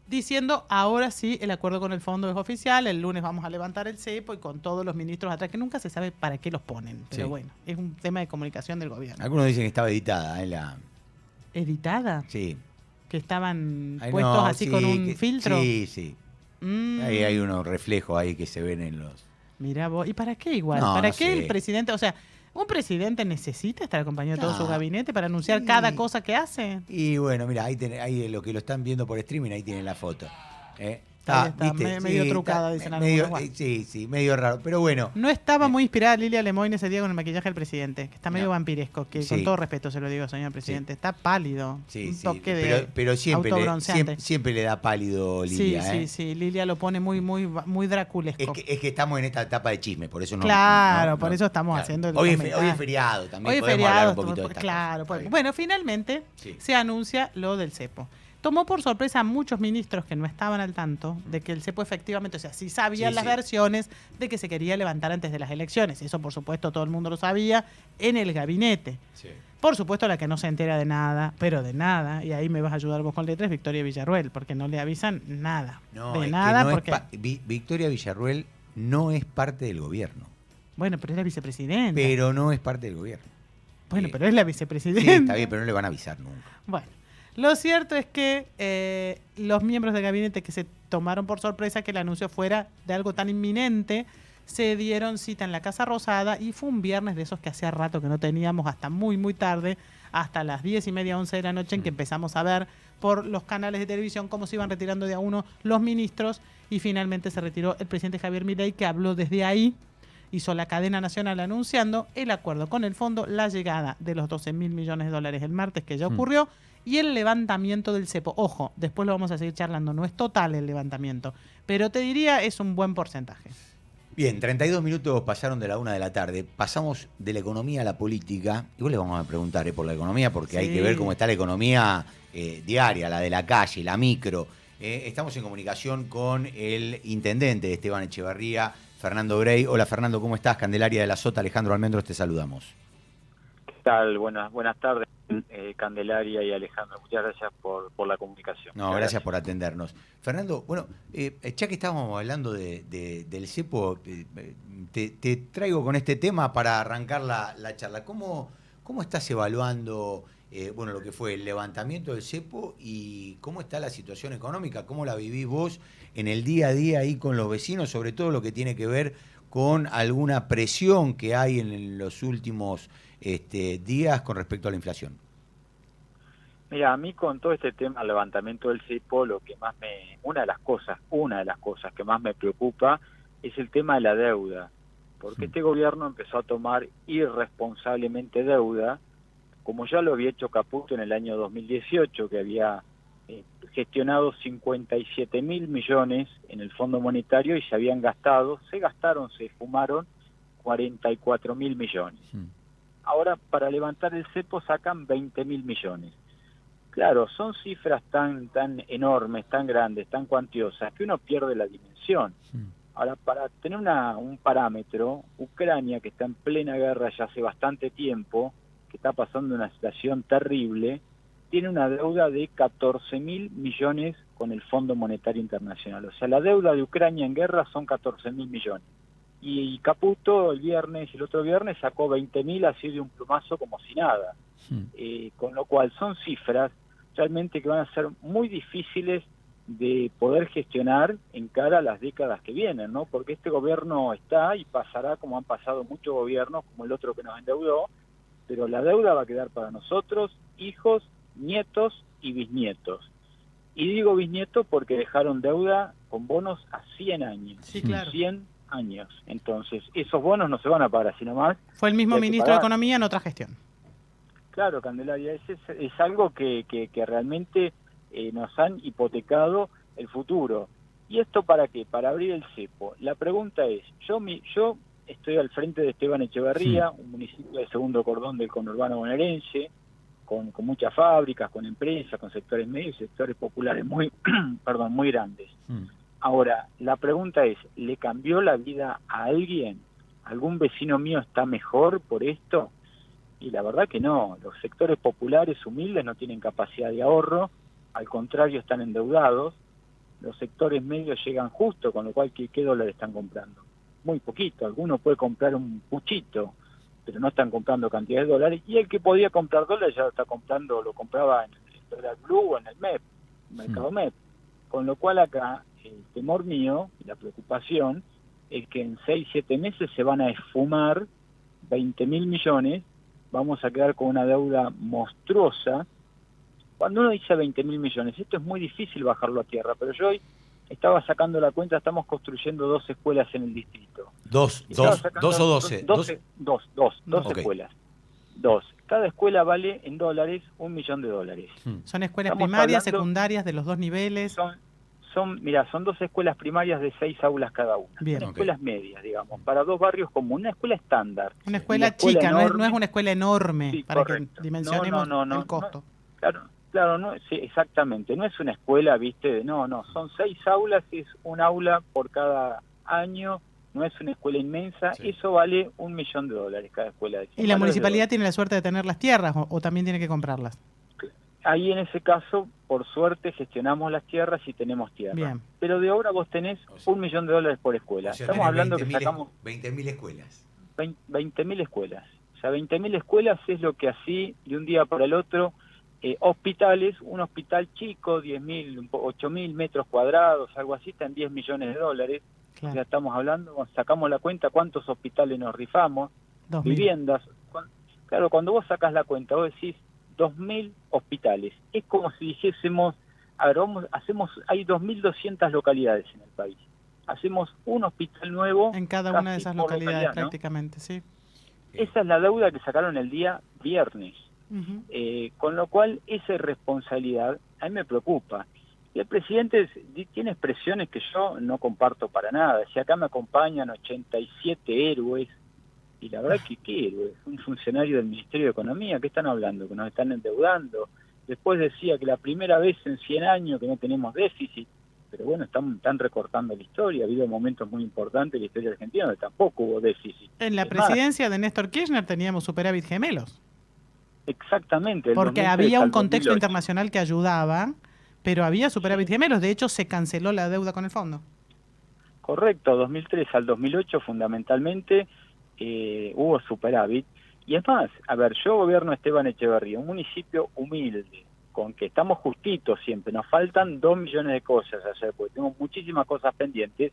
diciendo: ahora sí, el acuerdo con el fondo es oficial, el lunes vamos a levantar el cepo, y con todos los ministros atrás, que nunca se sabe para qué los ponen. Pero bueno, es un tema de comunicación del gobierno. Algunos dicen que estaba editada. ¿Editada? Sí. Que estaban puestos así con un filtro. Sí. Ahí hay unos reflejos ahí que se ven en los... Mirá vos, ¿y para qué igual? ¿Para qué el presidente? O sea, ¿Un presidente necesita estar acompañado de todo su No. gabinete para anunciar cada cosa que hace? Y bueno, mira, ahí lo que lo están viendo por streaming, ahí tienen la foto. Ahí está, medio trucada, dicen algunos. Sí, medio raro, pero bueno. No estaba muy inspirada Lilia Lemoyne ese día con el maquillaje del presidente, que está medio No. vampiresco, que Sí. con todo respeto se lo digo, señor presidente, está pálido, Sí, un sí, toque de pero autobronceante. siempre le da pálido Lilia. Sí, Lilia lo pone muy draculesco. Es que estamos en esta etapa de chisme, por eso no. Claro, por eso estamos haciendo el hoy es comentario. feriado también. Hoy es podemos feriado, hablar un poquito de estas claro. cosas. Está Bueno, finalmente Sí. se anuncia lo del cepo. Tomó por sorpresa a muchos ministros que no estaban al tanto de que el cepo efectivamente, o sea, sí sabían las versiones de que se quería levantar antes de las elecciones. Eso, por supuesto, todo el mundo lo sabía en el gabinete. Sí. Por supuesto, la que no se entera de nada, pero de nada, y ahí me vas a ayudar vos con letras, Victoria Villarruel, porque no le avisan nada. No, de es nada, que no porque... Victoria Villarruel no es parte del gobierno. Bueno, pero es la vicepresidenta. Pero no es parte del gobierno. Bueno, pero es la Sí, vicepresidenta. está bien, pero no le van a avisar nunca. Bueno, lo cierto es que los miembros del gabinete que se tomaron por sorpresa que el anuncio fuera de algo tan inminente, se dieron cita en la Casa Rosada y fue un viernes de esos que hacía rato que no teníamos, hasta muy tarde, hasta las 10:30, 11 de la noche, en que empezamos a ver por los canales de televisión cómo se iban retirando de a uno los ministros y finalmente se retiró el presidente Javier Milei, que habló desde ahí, hizo la cadena nacional anunciando el acuerdo con el fondo, la llegada de los 12.000 millones de dólares el martes, que ya ocurrió, y el levantamiento del cepo. Ojo, después lo vamos a seguir charlando, no es total el levantamiento, pero te diría es un buen porcentaje. Bien, 32 minutos pasaron de la 1 de la tarde. Pasamos de la economía a la política. Igual les vamos a preguntar por la economía, porque hay que ver cómo está la economía diaria, la de la calle, la micro. Estamos en comunicación con el intendente de Esteban Echeverría, Fernando Grey. Hola Fernando, ¿cómo estás? Candelaria de la Sota, Alejandro Almendros, te saludamos. ¿Qué tal? Buenas tardes, Candelaria y Alejandro. Muchas gracias por la comunicación. No, gracias por atendernos. Fernando, bueno, ya que estábamos hablando del cepo, te traigo con este tema para arrancar la charla. ¿Cómo estás evaluando lo que fue el levantamiento del cepo y cómo está la situación económica? ¿Cómo la vivís vos en el día a día ahí con los vecinos, sobre todo lo que tiene que ver con alguna presión que hay en los últimos días con respecto a la inflación? Mira, a mí con todo este tema del levantamiento del cepo, una de las cosas que más me preocupa es el tema de la deuda, porque este gobierno empezó a tomar irresponsablemente deuda, como ya lo había hecho Caputo en el año 2018, que había gestionado 57.000 millones en el Fondo Monetario y se fumaron 44.000 millones. Ahora, para levantar el cepo sacan 20.000 millones. Claro, son cifras tan enormes, tan grandes, tan cuantiosas, que uno pierde la dimensión. Ahora, para tener un parámetro, Ucrania, que está en plena guerra ya hace bastante tiempo, que está pasando una situación terrible, tiene una deuda de 14.000 millones con el Fondo Monetario Internacional. O sea, la deuda de Ucrania en guerra son 14.000 millones. Y Caputo el viernes y el otro viernes sacó 20.000 así de un plumazo como si nada. Con lo cual son cifras realmente que van a ser muy difíciles de poder gestionar en cara a las décadas que vienen, ¿no? Porque este gobierno está y pasará como han pasado muchos gobiernos, como el otro que nos endeudó, pero la deuda va a quedar para nosotros, hijos, nietos y bisnietos. Y digo bisnietos porque dejaron deuda con bonos a 100 años. Sí, claro. 100 años. Entonces, esos bonos no se van a pagar así nomás. Fue el mismo ministro de Economía en otra gestión. Claro, Candelaria, es algo que realmente nos han hipotecado el futuro. ¿Y esto para qué? Para abrir el cepo. La pregunta es, yo estoy al frente de Esteban Echeverría, un municipio de segundo cordón del conurbano bonaerense, con muchas fábricas, con empresas, con sectores medios y sectores populares muy grandes. Ahora, la pregunta es, ¿le cambió la vida a alguien? ¿Algún vecino mío está mejor por esto? Y la verdad que no. Los sectores populares humildes no tienen capacidad de ahorro, al contrario están endeudados. Los sectores medios llegan justo, con lo cual ¿qué dólares están comprando? Muy poquito. Algunos puede comprar un puchito, pero no están comprando cantidad de dólares. Y el que podía comprar dólares ya lo compraba en el Dólar Blue o en el MEP, Mercado MEP. Con lo cual acá el temor mío y la preocupación es que en 6-7 meses se van a esfumar 20.000 millones, vamos a quedar con una deuda monstruosa. Cuando uno dice 20.000 millones, esto es muy difícil bajarlo a tierra, pero yo hoy estaba sacando la cuenta, estamos construyendo 2 escuelas en el distrito. ¿Dos o 12? Dos Ok. escuelas. 2. Cada escuela vale en dólares $1 millón. Son escuelas Estamos primarias, hablando- secundarias, de los 2 niveles. Son 2 escuelas primarias de 6 aulas cada una. Bien. Son Ok. escuelas medias, digamos, para 2 barrios comunes. Una escuela estándar. Una Y escuela la escuela chica, no es enorme- una escuela enorme, Sí, para correcto. que dimensionemos No, el costo. Claro, no, sí, exactamente. No es una escuela, viste, son 6 aulas, es un aula por cada año, no es una escuela inmensa, Sí. eso vale $1 millón cada escuela. ¿Y la municipalidad tiene la suerte de tener las tierras o también tiene que comprarlas? Ahí en ese caso, por suerte, gestionamos las tierras y tenemos tierra. Bien. Pero de obra vos tenés $1 millón por escuela. O sea, Estamos tenés hablando que 20.000 sacamos 20.000 escuelas. 20.000 escuelas. O sea, 20.000 escuelas es lo que así, de un día para el otro, hospitales, un hospital chico, 10.000, 8.000 metros cuadrados, algo así, está en $10 millones. Claro. Ya estamos hablando, sacamos la cuenta, cuántos hospitales nos rifamos, 2.000. viviendas. Claro, cuando vos sacás la cuenta, vos decís 2.000 hospitales. Es como si dijésemos, a ver, hay 2.200 localidades en el país. Hacemos un hospital nuevo En cada casi una de esas por localidades localidad, ¿no? prácticamente, sí. Esa es la deuda que sacaron el día viernes. Ujú. Con lo cual, esa irresponsabilidad a mí me preocupa. Y el presidente tiene expresiones que yo no comparto para nada. Si acá me acompañan 87 héroes, y la verdad que ¿qué héroes? Un funcionario del Ministerio de Economía, ¿qué están hablando? Que nos están endeudando. Después decía que la primera vez en 100 años que no tenemos déficit, pero bueno, están recortando la historia. Ha habido momentos muy importantes en la historia argentina donde tampoco hubo déficit. En la Es más, presidencia de Néstor Kirchner teníamos superávit gemelos, exactamente. del porque 2003 había un al contexto 2008. internacional que ayudaba, pero había superávit gemelos. De hecho, se canceló la deuda con el fondo. Correcto, 2003 al 2008 fundamentalmente hubo superávit. Y es más, a ver, yo gobierno Esteban Echeverría, un municipio humilde, con que estamos justitos siempre, nos faltan 2 millones de cosas hacer, porque tenemos muchísimas cosas pendientes,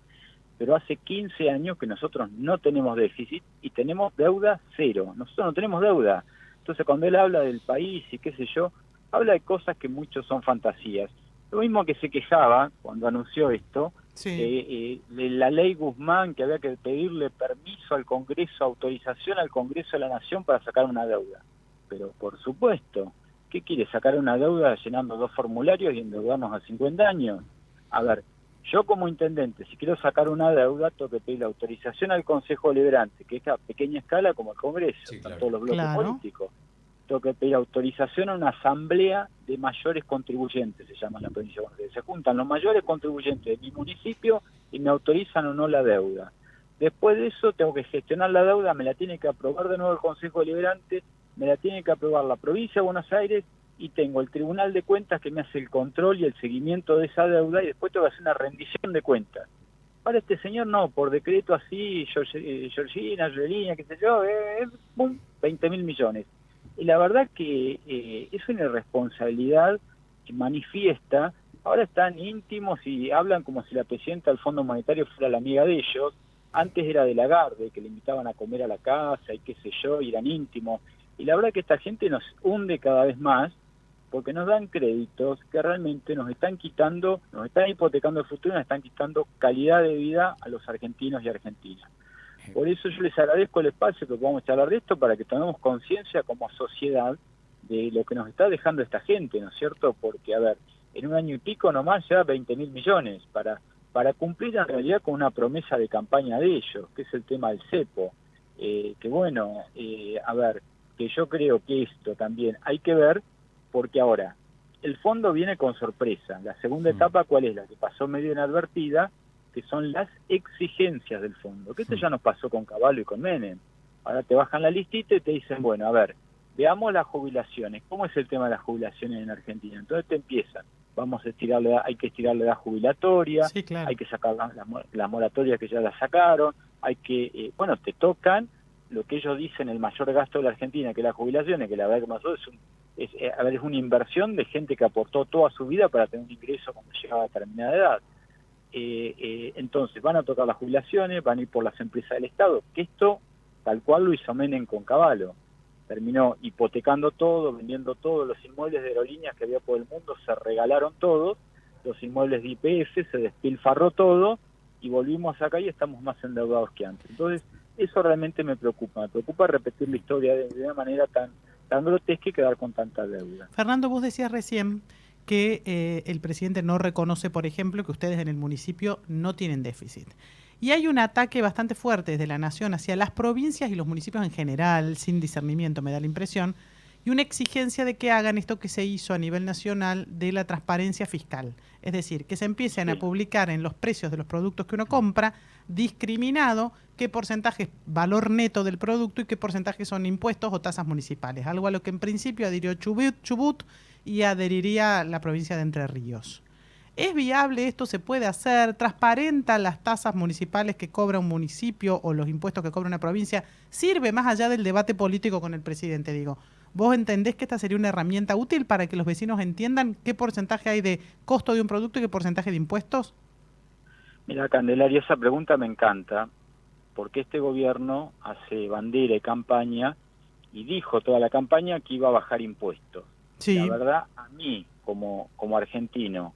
pero hace 15 años que nosotros no tenemos déficit y tenemos deuda cero. Nosotros no tenemos deuda. Entonces cuando él habla del país y qué sé yo, habla de cosas que muchos son fantasías. Lo mismo que se quejaba cuando anunció esto, Sí. de la ley Guzmán, que había que pedirle permiso al Congreso, autorización al Congreso de la Nación para sacar una deuda. Pero por supuesto, ¿qué quiere? ¿Sacar una deuda llenando 2 formularios y endeudarnos a 50 años? A ver, yo como intendente, si quiero sacar una deuda, tengo que pedir la autorización al Consejo Deliberante, que es a pequeña escala como el Congreso, Sí, están claro. todos los bloques Claro. políticos. Tengo que pedir autorización a una asamblea de mayores contribuyentes, se llama en la provincia de Buenos Aires. Se juntan los mayores contribuyentes de mi municipio y me autorizan o no la deuda. Después de eso tengo que gestionar la deuda, me la tiene que aprobar de nuevo el Consejo Deliberante, me la tiene que aprobar la provincia de Buenos Aires y tengo el Tribunal de Cuentas que me hace el control y el seguimiento de esa deuda y después tengo que hacer una rendición de cuentas. Para este señor no, por decreto así, Georgina, qué sé yo, ¡pum!, 20.000 millones. Y la verdad que es una irresponsabilidad que manifiesta. Ahora están íntimos y hablan como si la presidenta del Fondo Monetario fuera la amiga de ellos. Antes era de Lagarde, que le invitaban a comer a la casa y qué sé yo, y eran íntimos. Y la verdad que esta gente nos hunde cada vez más porque nos dan créditos que realmente nos están quitando, nos están hipotecando el futuro y nos están quitando calidad de vida a los argentinos y argentinas. Por eso yo les agradezco el espacio que podamos charlar de esto para que tomemos conciencia como sociedad de lo que nos está dejando esta gente, ¿no es cierto? Porque, a ver, en un año y pico nomás ya 20.000 millones para cumplir en realidad con una promesa de campaña de ellos, que es el tema del cepo. Que bueno, a ver, que yo creo que esto también hay que ver, porque ahora, el fondo viene con sorpresa. La segunda etapa, ¿cuál es? La que pasó medio inadvertida, que son las exigencias del fondo, que esto ya nos pasó con Caballo y con Menem. Ahora te bajan la listita y te dicen, bueno, a ver, veamos las jubilaciones. ¿Cómo es el tema de las jubilaciones en Argentina? Entonces te empiezan, hay que estirar la edad jubilatoria, Sí, claro. hay que sacar las moratorias que ya las sacaron, hay que, bueno, te tocan lo que ellos dicen el mayor gasto de la Argentina, que es las jubilaciones, que la verdad que nosotros es una inversión de gente que aportó toda su vida para tener un ingreso cuando llegaba a determinada edad. Entonces van a tocar las jubilaciones, van a ir por las empresas del Estado, que esto tal cual lo hizo Menem con Cavallo. Terminó hipotecando todo, vendiendo todos los inmuebles de aerolíneas que había por el mundo, se regalaron todos, los inmuebles de YPF, se despilfarró todo, y volvimos acá y estamos más endeudados que antes. Entonces, eso realmente me preocupa repetir la historia de una manera tan grotesca y quedar con tanta deuda. Fernando, vos decías recién que el presidente no reconoce, por ejemplo, que ustedes en el municipio no tienen déficit. Y hay un ataque bastante fuerte desde la Nación hacia las provincias y los municipios en general, sin discernimiento, me da la impresión, y una exigencia de que hagan esto que se hizo a nivel nacional de la transparencia fiscal. Es decir, que se empiecen a publicar en los precios de los productos que uno compra, discriminado, qué porcentaje es valor neto del producto y qué porcentaje son impuestos o tasas municipales. Algo a lo que en principio adhirió Chubut y adheriría la provincia de Entre Ríos. ¿Es viable esto? ¿Se puede hacer? ¿Transparenta las tasas municipales que cobra un municipio o los impuestos que cobra una provincia? ¿Sirve más allá del debate político con el presidente? Digo, ¿vos entendés que esta sería una herramienta útil para que los vecinos entiendan qué porcentaje hay de costo de un producto y qué porcentaje de impuestos? Mira, Candelaria, esa pregunta me encanta, porque este gobierno hace bandera y campaña, y dijo toda la campaña que iba a bajar impuestos. Sí. La verdad, a mí, como argentino,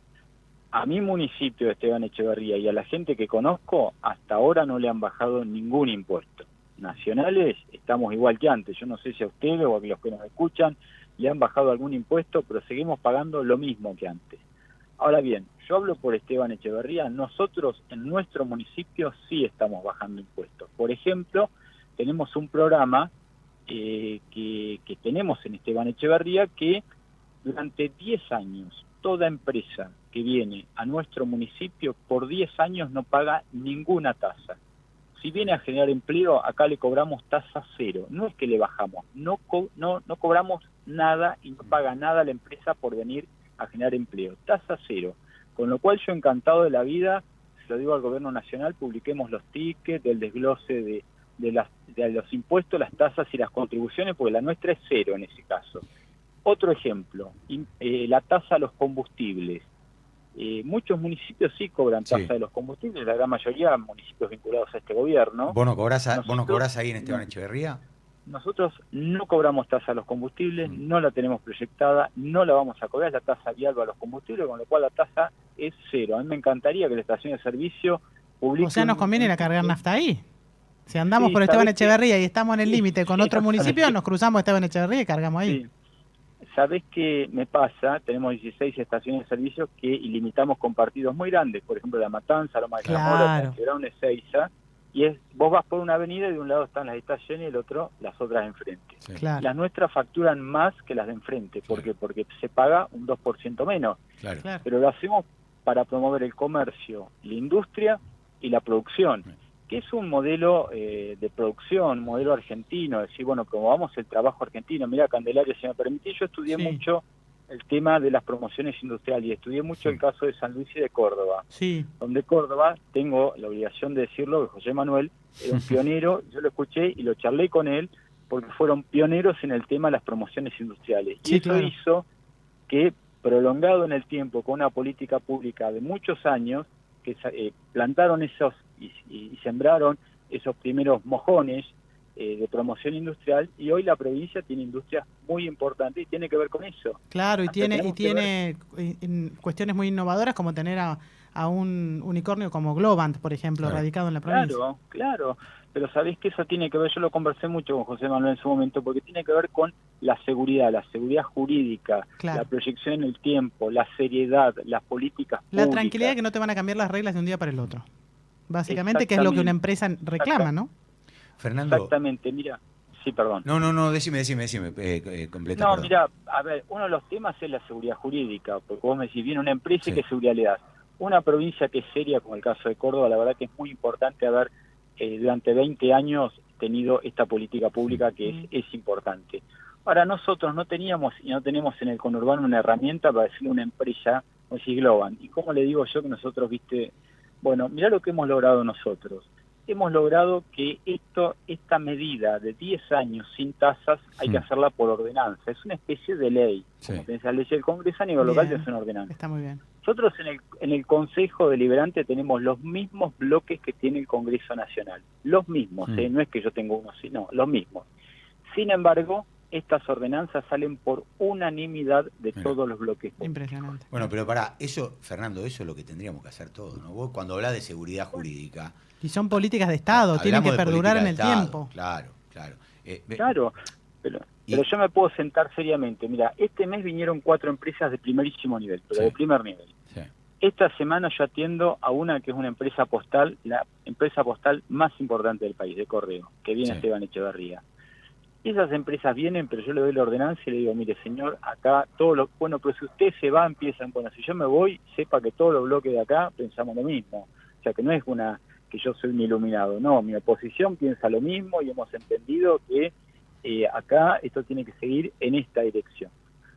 a mi municipio de Esteban Echeverría y a la gente que conozco, hasta ahora no le han bajado ningún impuesto. Nacionales estamos igual que antes. Yo no sé si a ustedes o a los que nos escuchan le han bajado algún impuesto, pero seguimos pagando lo mismo que antes. Ahora bien, yo hablo por Esteban Echeverría, nosotros en nuestro municipio sí estamos bajando impuestos. Por ejemplo, tenemos un programa que tenemos en Esteban Echeverría que durante 10 años toda empresa que viene a nuestro municipio por 10 años no paga ninguna tasa. Si viene a generar empleo, acá le cobramos tasa cero. No es que le bajamos, no cobramos nada y no paga nada la empresa por venir a generar empleo. Tasa cero. Con lo cual yo encantado de la vida, se lo digo al gobierno nacional, publiquemos los tickets, el desglose de los impuestos, las tasas y las contribuciones, porque la nuestra es cero en ese caso. Otro ejemplo, la tasa a los combustibles. Muchos municipios sí cobran tasa de los combustibles, la gran mayoría municipios vinculados a este gobierno. ¿Vos no cobrás ahí en Esteban Echeverría? Nosotros no cobramos tasa a los combustibles, no la tenemos proyectada, no la vamos a cobrar, es la tasa vial a los combustibles, con lo cual la tasa es cero. A mí me encantaría que la estación de servicio publique... O sea, nos conviene ir a cargar nafta ahí. Si andamos por Esteban Echeverría y estamos en el límite con otro municipio, nos cruzamos Esteban Echeverría y cargamos ahí. Sí. ¿Sabés qué me pasa? Tenemos 16 estaciones de servicio que ilimitamos con partidos muy grandes, por ejemplo La Matanza, Loma de Zamora, San Ezeiza, y vos vas por una avenida y de un lado están las estaciones y del otro las otras de enfrente. Sí. Claro. Las nuestras facturan más que las de enfrente, ¿por qué? Porque se paga un 2% menos, Claro. pero lo hacemos para promover el comercio, la industria y la producción, que es un modelo de producción, modelo argentino, decir, bueno, promovamos el trabajo argentino. Mira, Candelaria, si me permitís, yo estudié mucho el tema de las promociones industriales y estudié mucho el caso de San Luis y de Córdoba, donde Córdoba, tengo la obligación de decirlo, que José Manuel era un pionero, yo lo escuché y lo charlé con él, porque fueron pioneros en el tema de las promociones industriales. Y eso hizo que, prolongado en el tiempo, con una política pública de muchos años, que plantaron esos y sembraron esos primeros mojones de promoción industrial, y hoy la provincia tiene industrias muy importantes y tiene que ver con eso. Claro, y tiene cuestiones muy innovadoras, como tener a un unicornio como Globant, por ejemplo, radicado en la provincia. Claro, pero sabés que eso tiene que ver, yo lo conversé mucho con José Manuel en su momento, porque tiene que ver con la seguridad jurídica, la proyección en el tiempo, la seriedad, las políticas públicas. La tranquilidad de que no te van a cambiar las reglas de un día para el otro. Básicamente, que es lo que una empresa reclama, ¿no? Fernando. Exactamente, mira. Sí, perdón. No, decime, completa. No, perdón. mira, a ver, uno de los temas es la seguridad jurídica, porque vos me decís, viene una empresa y qué seguridad le das. Una provincia que es seria, como el caso de Córdoba, la verdad que es muy importante haber durante 20 años tenido esta política pública que es importante. Ahora, nosotros no teníamos y no tenemos en el conurbano una herramienta para decirle a una empresa, como decir Globant. ¿Y cómo le digo yo que nosotros, bueno, mirá lo que hemos logrado nosotros? hemos logrado que esta medida de 10 años sin tasas hay que hacerla por ordenanza. Es una especie de ley. Sí. Como tenés la ley del Congreso, a nivel local Bien, es una ordenanza. está muy bien. Nosotros en el Consejo Deliberante tenemos los mismos bloques que tiene el Congreso Nacional. Los mismos, no es que yo tengo uno, sino los mismos. Sin embargo, estas ordenanzas salen por unanimidad de todos los bloques. Impresionante. Bueno, pero pará, eso, Fernando, eso es lo que tendríamos que hacer todos, ¿no? Vos cuando hablás de seguridad jurídica... Y son políticas de Estado, tienen que perdurar en el tiempo. Claro, claro. Claro, pero yo me puedo sentar seriamente. Mira, este mes vinieron 4 empresas de primerísimo nivel, pero de primer nivel. Sí. Esta semana yo atiendo a una que es una empresa postal, la empresa postal más importante del país, de correo, que viene Esteban Echeverría. Esas empresas vienen, pero yo le doy la ordenanza y le digo, mire señor, acá bueno, pero si usted se va, empiezan, bueno, si yo me voy, sepa que todos los bloques de acá pensamos lo mismo. O sea, que no es que yo soy un iluminado, no, mi oposición piensa lo mismo y hemos entendido que acá esto tiene que seguir en esta dirección.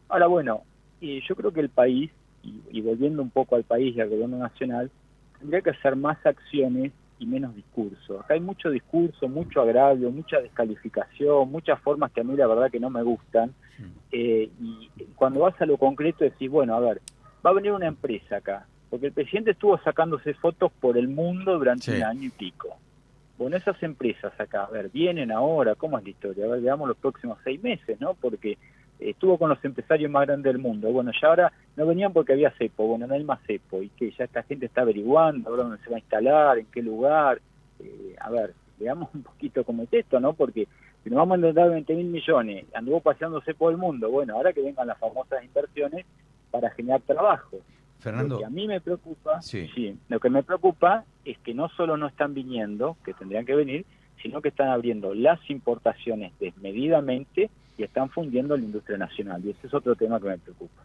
Ahora, bueno, yo creo que el país, y volviendo un poco al país y al gobierno nacional, tendría que hacer más acciones y menos discurso. Acá hay mucho discurso, mucho agravio, mucha descalificación, muchas formas que a mí la verdad que no me gustan. Y cuando vas a lo concreto decís, bueno, a ver, va a venir una empresa acá, porque el presidente estuvo sacándose fotos por el mundo durante un año y pico. Bueno, esas empresas acá, a ver, vienen ahora, ¿cómo es la historia? A ver, veamos los próximos 6 meses, ¿no? Porque estuvo con los empresarios más grandes del mundo. Bueno, ya ahora no venían porque había cepo. Bueno, no hay más cepo. Y que ya esta gente está averiguando ahora dónde se va a instalar, en qué lugar. A ver, veamos un poquito cómo es esto, ¿no? Porque si nos vamos a endeurar 20.000 millones, anduvo paseándose por el mundo. Bueno, ahora que vengan las famosas inversiones para generar trabajo. Fernando, lo que a mí me preocupa, lo que me preocupa es que no solo no están viniendo, que tendrían que venir, sino que están abriendo las importaciones desmedidamente y están fundiendo la industria nacional. Y ese es otro tema que me preocupa.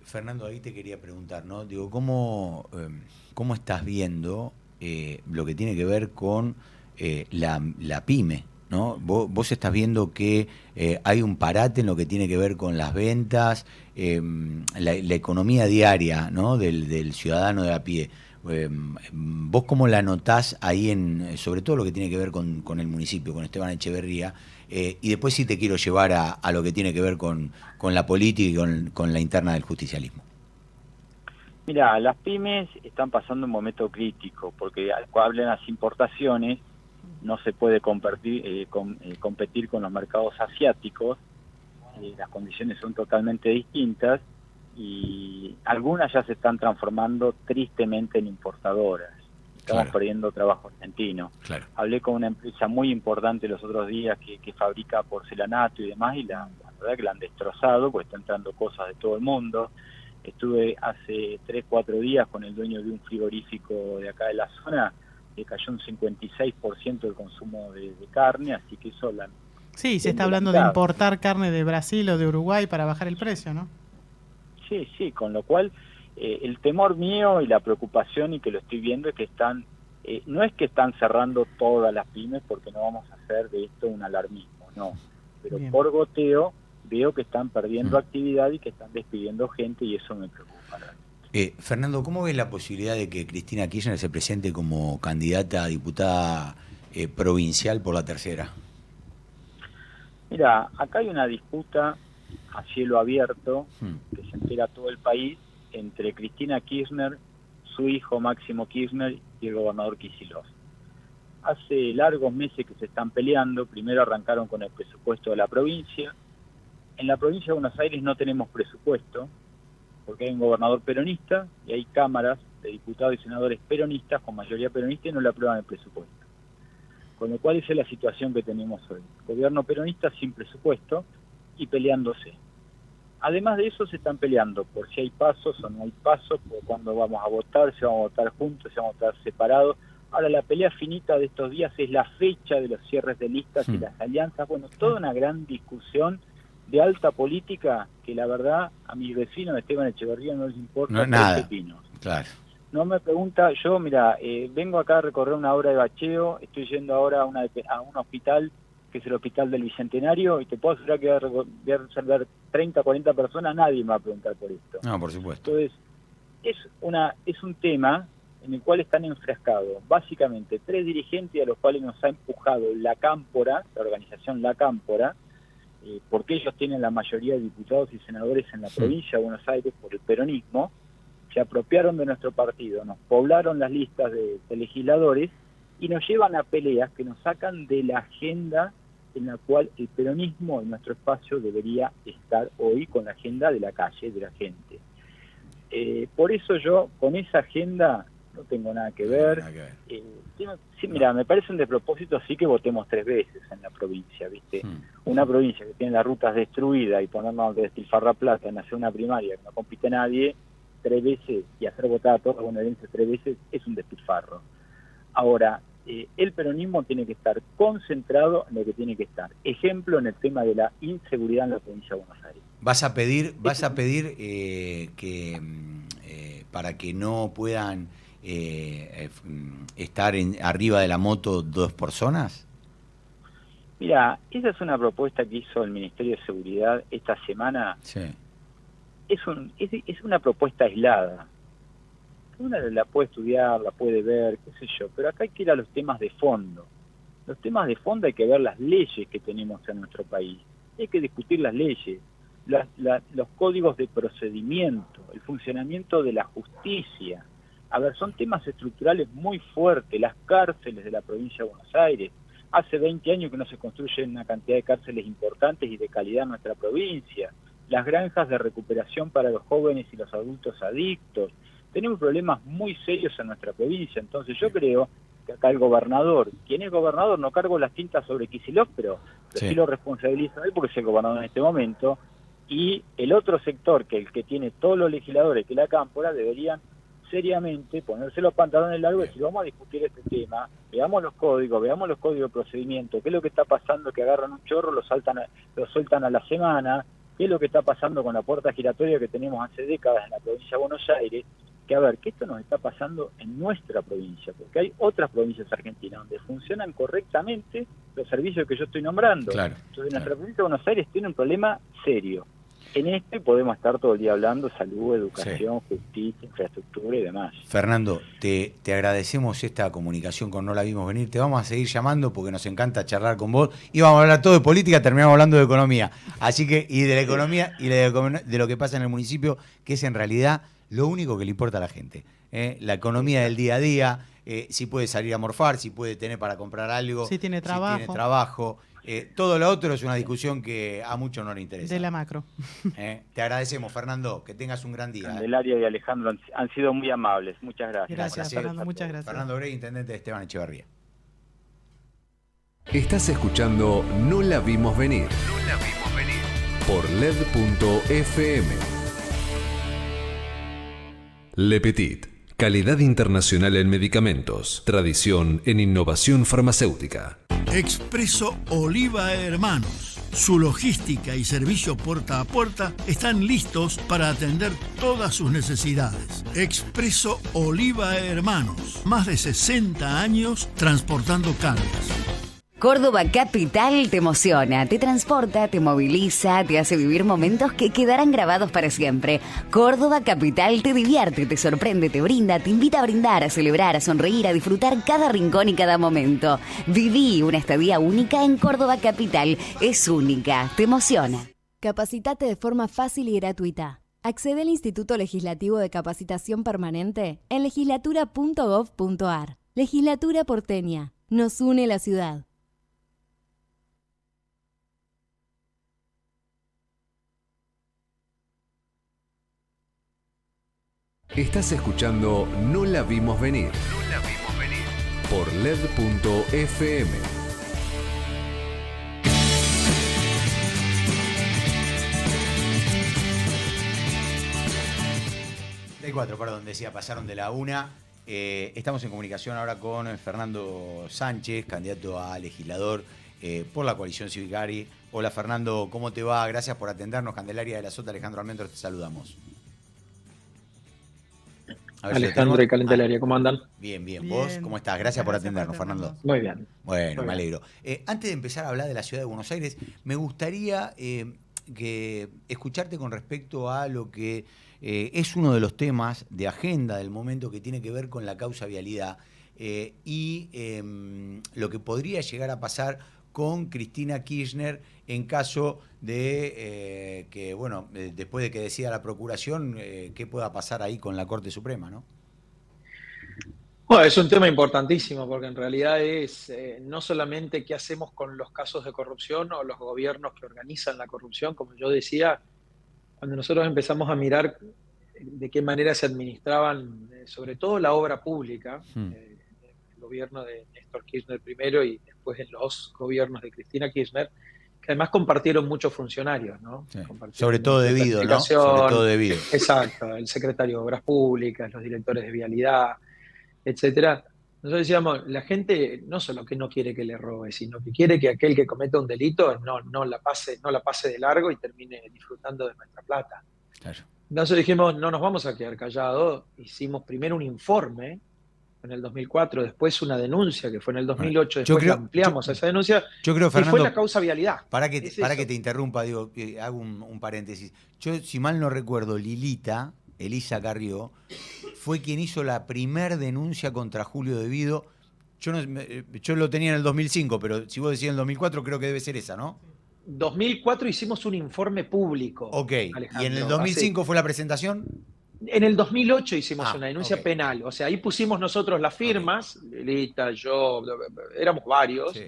Fernando, ahí te quería preguntar, ¿no? Digo, ¿cómo estás viendo lo que tiene que ver con la pyme? ¿No? Vos estás viendo que hay un parate en lo que tiene que ver con las ventas, la economía diaria, ¿no? del ciudadano de a pie. ¿Vos cómo la notás ahí sobre todo lo que tiene que ver con el municipio, con Esteban Echeverría? Y después sí te quiero llevar a lo que tiene que ver con la política y con la interna del justicialismo. Mira, las pymes están pasando un momento crítico, porque cuando hablan las importaciones, no se puede competir con los mercados asiáticos, las condiciones son totalmente distintas y algunas ya se están transformando tristemente en importadoras. Estamos perdiendo trabajo argentino. Claro. Hablé con una empresa muy importante los otros días que fabrica porcelanato y demás, y la verdad que la han destrozado porque está entrando cosas de todo el mundo. Estuve hace 3-4 días con el dueño de un frigorífico de acá de la zona, que cayó un 56% del consumo de carne, así que eso... Sí, se está hablando de importar carne de Brasil o de Uruguay para bajar el precio, ¿no? Sí, con lo cual el temor mío y la preocupación, y que lo estoy viendo, es que no es que están cerrando todas las pymes porque no vamos a hacer de esto un alarmismo, no, pero Bien. por goteo veo que están perdiendo actividad y que están despidiendo gente y eso me preocupa. Fernando, ¿cómo ves la posibilidad de que Cristina Kirchner se presente como candidata a diputada provincial por la tercera? Mira, acá hay una disputa a cielo abierto que se entera todo el país entre Cristina Kirchner, su hijo Máximo Kirchner y el gobernador Kicillof. Hace largos meses que se están peleando. Primero arrancaron con el presupuesto de la provincia. En la provincia de Buenos Aires no tenemos presupuesto porque hay un gobernador peronista y hay cámaras de diputados y senadores peronistas con mayoría peronista y no le aprueban el presupuesto. Con lo cual esa es la situación que tenemos hoy. Gobierno peronista sin presupuesto y peleándose. Además de eso se están peleando por si hay pasos o no hay pasos, por cuándo vamos a votar, si vamos a votar juntos, si vamos a votar separados. Ahora la pelea finita de estos días es la fecha de los cierres de listas y las alianzas. Bueno, toda una gran discusión de alta política que la verdad a mis vecinos de Esteban Echeverría no les importa. No, nada. Pepinos. Claro. No me pregunta, yo mira, vengo acá a recorrer una obra de bacheo, estoy yendo ahora a un hospital que es el Hospital del Bicentenario, y te puedo asegurar que voy a resolver 30, 40 personas, nadie me va a preguntar por esto. No, por supuesto. Entonces, es un tema en el cual están enfrascados básicamente 3 dirigentes a los cuales nos ha empujado la Cámpora, la organización La Cámpora, porque ellos tienen la mayoría de diputados y senadores en la provincia de Buenos Aires por el peronismo, se apropiaron de nuestro partido, nos poblaron las listas de legisladores y nos llevan a peleas que nos sacan de la agenda en la cual el peronismo en nuestro espacio debería estar hoy, con la agenda de la calle, de la gente. Por eso yo con esa agenda no tengo nada que ver. Sí, mira, me parece un despropósito sí que votemos 3 veces en la provincia, ¿viste? Una provincia que tiene las rutas destruidas y ponernos de despilfarrar plata en hacer una primaria que no compite nadie 3 veces y hacer votar a todos los bonaerenses 3 veces es un despilfarro. Ahora, el peronismo tiene que estar concentrado en lo que tiene que estar. Ejemplo en el tema de la inseguridad en la provincia de Buenos Aires. ¿Vas a pedir que para que no puedan estar arriba de la moto 2 personas? Mira, esa es una propuesta que hizo el Ministerio de Seguridad esta semana. Sí. Es una propuesta aislada. Una la puede estudiar, la puede ver, qué sé yo, pero acá hay que ir a los temas de fondo. Los temas de fondo hay que ver las leyes que tenemos en nuestro país. Hay que discutir las leyes, los códigos de procedimiento, el funcionamiento de la justicia. A ver, son temas estructurales muy fuertes, las cárceles de la provincia de Buenos Aires. Hace 20 años que no se construyen una cantidad de cárceles importantes y de calidad en nuestra provincia. Las granjas de recuperación para los jóvenes y los adultos adictos. Tenemos problemas muy serios en nuestra provincia, entonces yo creo que acá el gobernador, quien es gobernador, no cargo las tintas sobre Kicillof, pero sí lo responsabilizo a él porque es el gobernador en este momento, y el otro sector, que el que tiene todos los legisladores, que es la Cámpora, deberían seriamente ponerse los pantalones largos y decir, vamos a discutir este tema, veamos los códigos de procedimiento, qué es lo que está pasando, que agarran un chorro, lo sueltan a la semana, qué es lo que está pasando con la puerta giratoria que tenemos hace décadas en la provincia de Buenos Aires, que a ver, que esto nos está pasando en nuestra provincia, porque hay otras provincias argentinas donde funcionan correctamente los servicios que yo estoy nombrando. Claro, entonces nuestra provincia de Buenos Aires tiene un problema serio. En este podemos estar todo el día hablando salud, educación, justicia, infraestructura y demás. Fernando, te agradecemos esta comunicación con No la vimos venir. Te vamos a seguir llamando porque nos encanta charlar con vos. Íbamos a hablar todo de política, terminamos hablando de economía. Así que, y de la economía y de lo que pasa en el municipio, que es en realidad lo único que le importa a la gente. La economía del día a día, si puede salir a morfar, si puede tener para comprar algo, si tiene trabajo. Todo lo otro es una discusión que a muchos no le interesa. De la macro. Te agradecemos, Fernando, que tengas un gran día. Candelaria y Alejandro han sido muy amables. Muchas gracias. Gracias, Fernando, muchas gracias. Fernando Bregui, intendente de Esteban Echeverría. Estás escuchando No la vimos venir. No la vimos venir. Por LED.fm. Le Petit. Calidad internacional en medicamentos. Tradición en innovación farmacéutica. Expreso Oliva Hermanos. Su logística y servicio puerta a puerta están listos para atender todas sus necesidades. Expreso Oliva Hermanos. Más de 60 años transportando cargas. Córdoba Capital te emociona, te transporta, te moviliza, te hace vivir momentos que quedarán grabados para siempre. Córdoba Capital te divierte, te sorprende, te brinda, te invita a brindar, a celebrar, a sonreír, a disfrutar cada rincón y cada momento. Viví una estadía única en Córdoba Capital. Es única, te emociona. Capacitate de forma fácil y gratuita. Accede al Instituto Legislativo de Capacitación Permanente en legislatura.gov.ar. Legislatura porteña. Nos une la ciudad. Estás escuchando No la vimos venir. No la vimos venir. Por LED.fm. Del 4, perdón, decía, pasaron de la 1. Estamos en comunicación ahora con Fernando Sánchez, candidato a legislador por la coalición Civicari. Hola Fernando, ¿cómo te va? Gracias por atendernos. Candelaria de la Sota, Alejandro Almendros, te saludamos. Alejandro y Candelaria, ¿cómo andan? Bien. ¿Vos cómo estás? Gracias por atendernos, Fernando. Muy bien. Bueno, Muy me alegro. Antes de empezar a hablar de la ciudad de Buenos Aires, me gustaría escucharte con respecto a lo que es uno de los temas de agenda del momento que tiene que ver con la causa vialidad y lo que podría llegar a pasar con Cristina Kirchner en caso de que, bueno, después de que decida la Procuración, qué pueda pasar ahí con la Corte Suprema, ¿no? Bueno, es un tema importantísimo porque en realidad es no solamente qué hacemos con los casos de corrupción o los gobiernos que organizan la corrupción, como yo decía, cuando nosotros empezamos a mirar de qué manera se administraban, sobre todo la obra pública, el gobierno de Néstor Kirchner primero y después en los gobiernos de Cristina Kirchner, que además compartieron muchos funcionarios, ¿no? Sí. Sobre todo debido, ¿no? Sobre todo debido. Exacto, el secretario de Obras Públicas, los directores de Vialidad, etcétera. Nosotros decíamos, la gente no solo que no quiere que le robe, sino que quiere que aquel que cometa un delito no la pase de largo y termine disfrutando de nuestra plata. Claro. Entonces dijimos, no nos vamos a quedar callados. Hicimos primero un informe en el 2004, después una denuncia que fue en el 2008, después ampliamos esa denuncia, yo creo, Fernando, y fue la causa vialidad. Para que te interrumpa, digo, hago un paréntesis. Yo, si mal no recuerdo, Elisa Carrió, fue quien hizo la primer denuncia contra Julio De Vido. Yo lo tenía en el 2005, pero si vos decís en el 2004, creo que debe ser esa, ¿no? 2004 hicimos un informe público. Ok, ¿y en el 2005 fue la presentación? En el 2008 hicimos una denuncia penal, o sea, ahí pusimos nosotros las firmas, Lilita, yo, éramos varios, sí.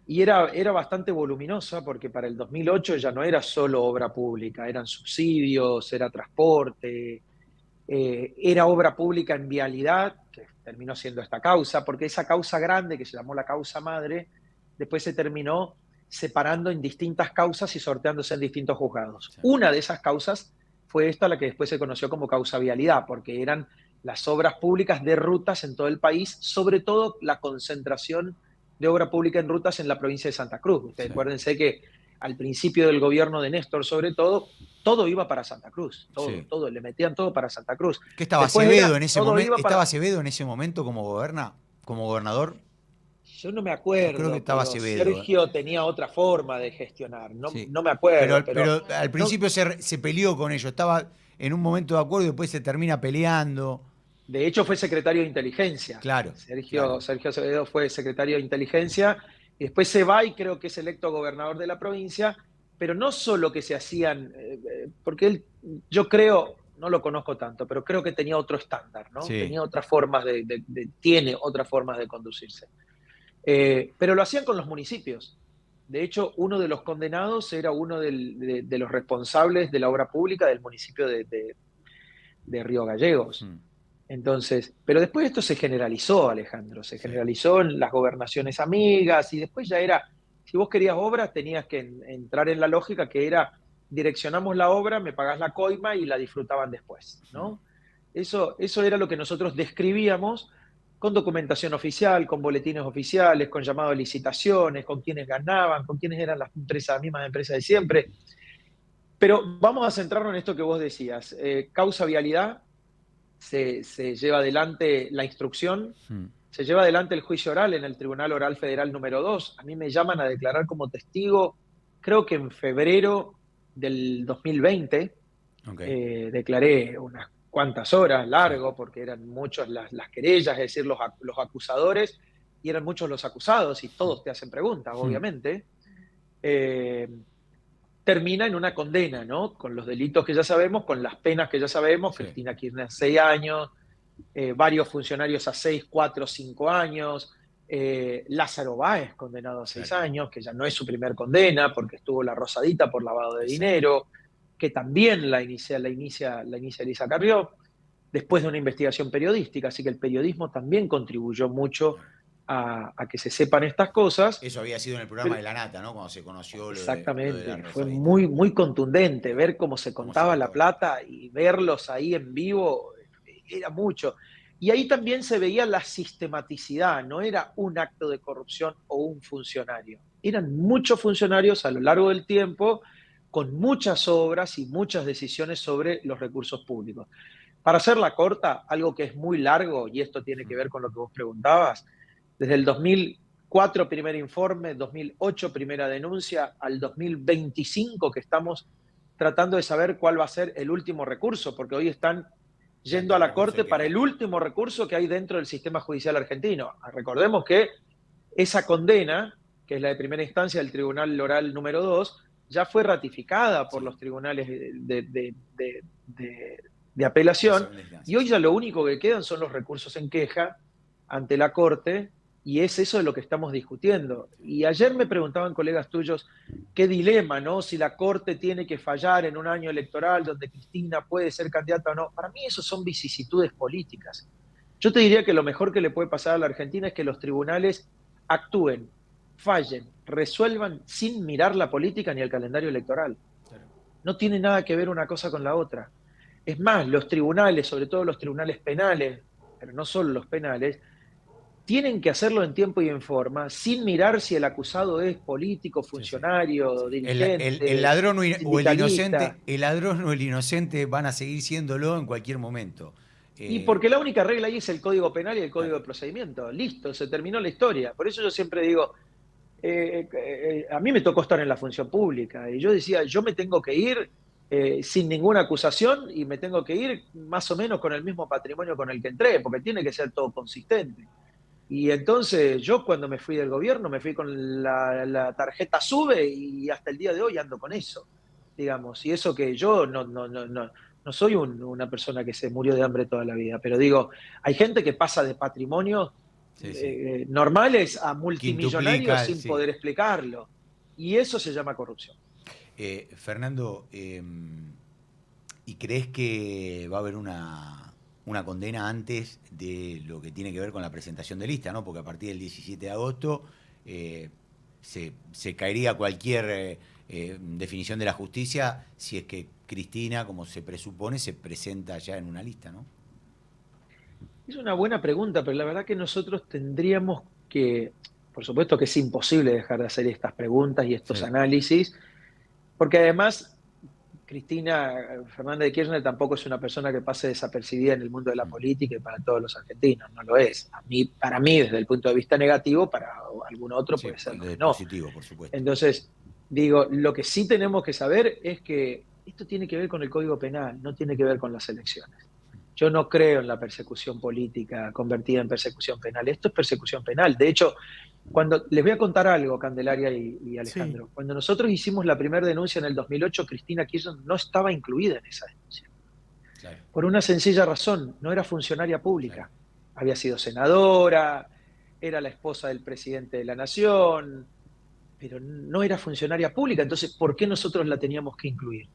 Y era bastante voluminosa porque para el 2008 ya no era solo obra pública, eran subsidios, era transporte, era obra pública en vialidad, que terminó siendo esta causa, porque esa causa grande que se llamó la causa madre, después se terminó separando en distintas causas y sorteándose en distintos juzgados. Sí. Una de esas causas fue esta, la que después se conoció como causa vialidad, porque eran las obras públicas de rutas en todo el país, sobre todo la concentración de obra pública en rutas en la provincia de Santa Cruz. Ustedes acuérdense que al principio del gobierno de Néstor, sobre todo iba para Santa Cruz, todo, le metían todo para Santa Cruz. ¿Qué estaba Acevedo en ese momento? ¿Estaba Acevedo en ese momento como gobernador? Yo no me acuerdo. Creo que estaba Acevedo. Sergio tenía otra forma de gestionar, no me acuerdo. Pero al principio se peleó con ellos, estaba en un momento de acuerdo y después se termina peleando. De hecho fue secretario de Inteligencia. Claro. Sergio Acevedo fue secretario de Inteligencia y después se va y creo que es electo gobernador de la provincia, pero no solo que se hacían, porque él, yo creo, no lo conozco tanto, pero creo que tenía otro estándar, ¿no? Sí. Tenía otras formas tiene otras formas de conducirse. Pero lo hacían con los municipios. De hecho, uno de los condenados era uno de los responsables de la obra pública del municipio de Río Gallegos. Entonces, pero después esto se generalizó, Alejandro, se generalizó en las gobernaciones amigas y después ya era, si vos querías obras tenías que entrar en la lógica que era, direccionamos la obra, me pagás la coima y la disfrutaban después, ¿no? Eso era lo que nosotros describíamos con documentación oficial, con boletines oficiales, con llamado a licitaciones, con quienes ganaban, con quienes eran las mismas empresas de siempre. Pero vamos a centrarnos en esto que vos decías. Causa vialidad, se lleva adelante la instrucción, se lleva adelante el juicio oral en el Tribunal Oral Federal número 2. A mí me llaman a declarar como testigo, creo que en febrero del 2020, declaré unas cuántas horas, largo, porque eran muchas las querellas, es decir, los acusadores, y eran muchos los acusados, y todos te hacen preguntas, obviamente. Termina en una condena, ¿no? Con los delitos que ya sabemos, con las penas que ya sabemos, sí. Cristina Kirchner 6 años, varios funcionarios a 6, 4, 5 años, Lázaro Báez condenado a 6 años, que ya no es su primer condena, porque estuvo la Rosadita por lavado de dinero, que también la inicia Elisa Carrió, después de una investigación periodística, así que el periodismo también contribuyó mucho a que se sepan estas cosas. Eso había sido en el programa de La Nata, ¿no? Cuando se conoció exactamente, fue muy, muy contundente, ver cómo se contaba la plata y verlos ahí en vivo, era mucho. Y ahí también se veía la sistematicidad, no era un acto de corrupción o un funcionario, eran muchos funcionarios a lo largo del tiempo, con muchas obras y muchas decisiones sobre los recursos públicos. Para hacerla corta, algo que es muy largo, y esto tiene que ver con lo que vos preguntabas, desde el 2000, 2004 primer informe, 2008 primera denuncia, al 2025 que estamos tratando de saber cuál va a ser el último recurso, porque hoy están yendo a la Corte para el último recurso que hay dentro del sistema judicial argentino. Recordemos que esa condena, que es la de primera instancia del Tribunal Oral número 2, ya fue ratificada por los tribunales de apelación, y hoy ya lo único que quedan son los recursos en queja ante la Corte, y es eso de lo que estamos discutiendo. Y ayer me preguntaban colegas tuyos qué dilema, ¿no? Si la Corte tiene que fallar en un año electoral donde Cristina puede ser candidata o no. Para mí eso son vicisitudes políticas. Yo te diría que lo mejor que le puede pasar a la Argentina es que los tribunales actúen, fallen, resuelvan sin mirar la política ni el calendario electoral. No tiene nada que ver una cosa con la otra. Es más, los tribunales, sobre todo los tribunales penales, pero no solo los penales, tienen que hacerlo en tiempo y en forma, sin mirar si el acusado es político, funcionario, dirigente, el ladrón o el sindicalista. ladrón o el inocente van a seguir siéndolo en cualquier momento. Y porque la única regla ahí es el Código Penal y el Código de Procedimiento. Listo, se terminó la historia. Por eso yo siempre digo, a mí me tocó estar en la función pública, y yo decía, yo me tengo que ir sin ninguna acusación, y me tengo que ir más o menos con el mismo patrimonio con el que entré, porque tiene que ser todo consistente. Y entonces yo cuando me fui del gobierno me fui con la tarjeta SUBE, y hasta el día de hoy ando con eso, digamos. Y eso que yo no soy una persona que se murió de hambre toda la vida, pero digo, hay gente que pasa de patrimonios normales a multimillonarios sin poder explicarlo. Y eso se llama corrupción. Fernando, ¿y crees que va a haber una condena antes de lo que tiene que ver con la presentación de lista, ¿no? Porque a partir del 17 de agosto se caería cualquier definición de la justicia si es que Cristina, como se presupone, se presenta ya en una lista, ¿no? Es una buena pregunta, pero la verdad que nosotros tendríamos que, por supuesto que es imposible dejar de hacer estas preguntas y estos análisis, porque además Cristina Fernández de Kirchner tampoco es una persona que pase desapercibida en el mundo de la política y para todos los argentinos, no lo es. Para mí, desde el punto de vista negativo, para algún otro puede ser no. Positivo, por supuesto. Entonces, digo, lo que sí tenemos que saber es que esto tiene que ver con el Código Penal, no tiene que ver con las elecciones. Yo no creo en la persecución política convertida en persecución penal. Esto es persecución penal. De hecho, cuando les voy a contar algo, Candelaria y Alejandro. Cuando nosotros hicimos la primera denuncia en el 2008, Cristina Kirchner no estaba incluida en esa denuncia. Por una sencilla razón, no era funcionaria pública. Había sido senadora, era la esposa del presidente de la Nación, pero no era funcionaria pública. Entonces, ¿por qué nosotros la teníamos que incluir?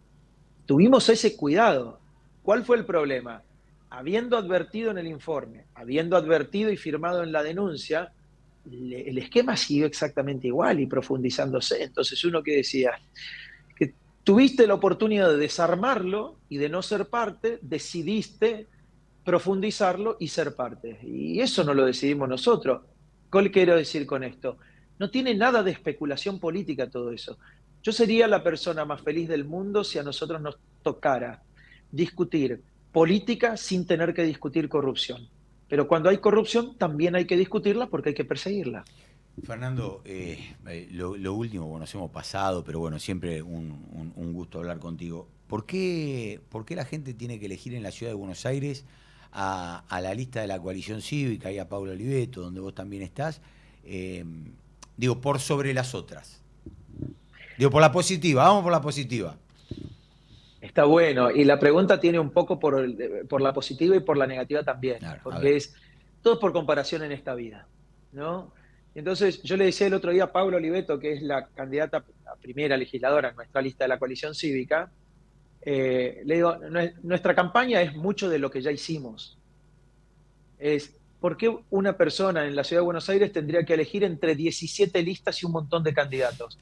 Tuvimos ese cuidado. ¿Cuál fue el problema? Habiendo advertido en el informe, habiendo advertido y firmado en la denuncia, el esquema siguió exactamente igual y profundizándose. Entonces uno que decía, que tuviste la oportunidad de desarmarlo y de no ser parte, decidiste profundizarlo y ser parte. Y eso no lo decidimos nosotros. ¿Qué quiero decir con esto? No tiene nada de especulación política todo eso. Yo sería la persona más feliz del mundo si a nosotros nos tocara discutir política sin tener que discutir corrupción. Pero cuando hay corrupción también hay que discutirla porque hay que perseguirla. Fernando, lo último, bueno, nos hemos pasado, pero bueno, siempre un gusto hablar contigo. ¿Por qué la gente tiene que elegir en la ciudad de Buenos Aires a la lista de la coalición cívica y a Pablo Oliveto, donde vos también estás? Digo, por sobre las otras. Digo, por la positiva, vamos por la positiva. Está bueno, y la pregunta tiene un poco por la positiva y por la negativa también, claro, porque todo es por comparación en esta vida, ¿no? Entonces, yo le decía el otro día a Pablo Oliveto, que es la candidata a primera legisladora en nuestra lista de la coalición cívica, le digo, nuestra campaña es mucho de lo que ya hicimos. Es, ¿por qué una persona en la ciudad de Buenos Aires tendría que elegir entre 17 listas y un montón de candidatos?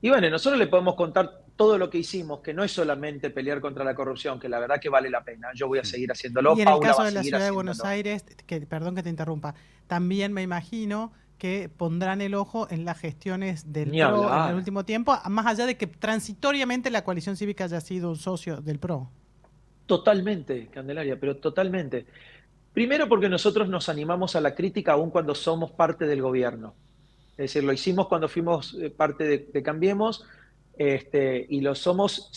Y bueno, nosotros le podemos contar todo lo que hicimos, que no es solamente pelear contra la corrupción, que la verdad que vale la pena. Yo voy a seguir haciéndolo. Y en el caso de la ciudad de Buenos Aires, perdón que te interrumpa, también me imagino que pondrán el ojo en las gestiones del PRO en el último tiempo, más allá de que transitoriamente la coalición cívica haya sido un socio del PRO. Totalmente, Candelaria, pero totalmente. Primero porque nosotros nos animamos a la crítica aun cuando somos parte del gobierno. Es decir, lo hicimos cuando fuimos parte de Cambiemos, y lo somos,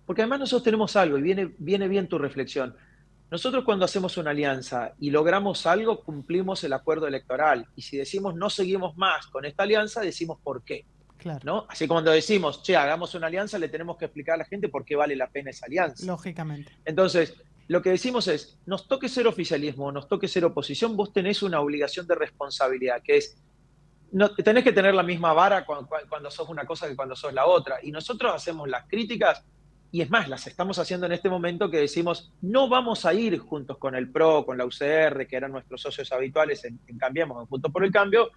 porque además nosotros tenemos algo, y viene bien tu reflexión. Nosotros cuando hacemos una alianza y logramos algo, cumplimos el acuerdo electoral. Y si decimos no seguimos más con esta alianza, decimos por qué. Claro. ¿No? Así como cuando decimos, hagamos una alianza, le tenemos que explicar a la gente por qué vale la pena esa alianza. Lógicamente. Entonces, lo que decimos es, nos toque ser oficialismo, nos toque ser oposición, vos tenés una obligación de responsabilidad, que es, no, tenés que tener la misma vara cuando sos una cosa que cuando sos la otra. Y nosotros hacemos las críticas, y es más, las estamos haciendo en este momento, que decimos, no vamos a ir juntos con el PRO, con la UCR, que eran nuestros socios habituales en Cambiemos, en Juntos por el Cambio,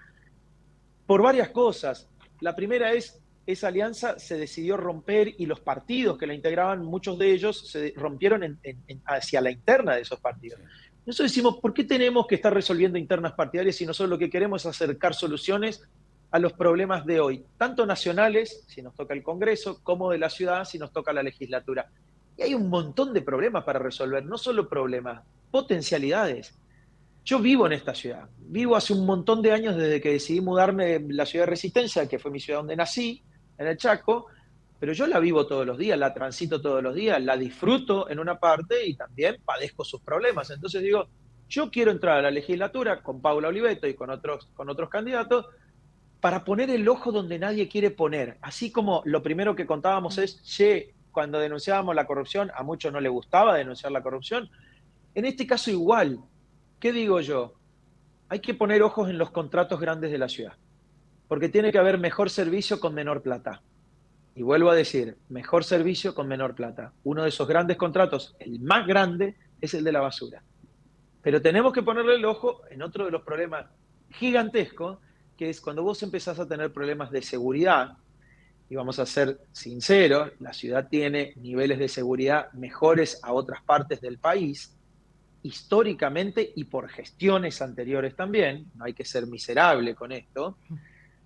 por varias cosas. La primera es, esa alianza se decidió romper y los partidos que la integraban, muchos de ellos se rompieron hacia la interna de esos partidos. Nosotros decimos, ¿por qué tenemos que estar resolviendo internas partidarias si nosotros lo que queremos es acercar soluciones a los problemas de hoy, tanto nacionales, si nos toca el Congreso, como de la ciudad, si nos toca la legislatura? Y hay un montón de problemas para resolver, no solo problemas, potencialidades. Yo vivo en esta ciudad, vivo hace un montón de años desde que decidí mudarme de la ciudad de Resistencia, que fue mi ciudad donde nací, en el Chaco, pero yo la vivo todos los días, la transito todos los días, la disfruto en una parte y también padezco sus problemas. Entonces digo, yo quiero entrar a la legislatura con Paula Oliveto y con otros candidatos para poner el ojo donde nadie quiere poner. Así como lo primero que contábamos es, cuando denunciábamos la corrupción, a muchos no les gustaba denunciar la corrupción. En este caso igual. ¿Qué digo yo? Hay que poner ojos en los contratos grandes de la ciudad, porque tiene que haber mejor servicio con menor plata. Y vuelvo a decir, mejor servicio con menor plata. Uno de esos grandes contratos, el más grande, es el de la basura. Pero tenemos que ponerle el ojo en otro de los problemas gigantescos, que es cuando vos empezás a tener problemas de seguridad, y vamos a ser sinceros, la ciudad tiene niveles de seguridad mejores a otras partes del país, históricamente y por gestiones anteriores también, no hay que ser miserable con esto,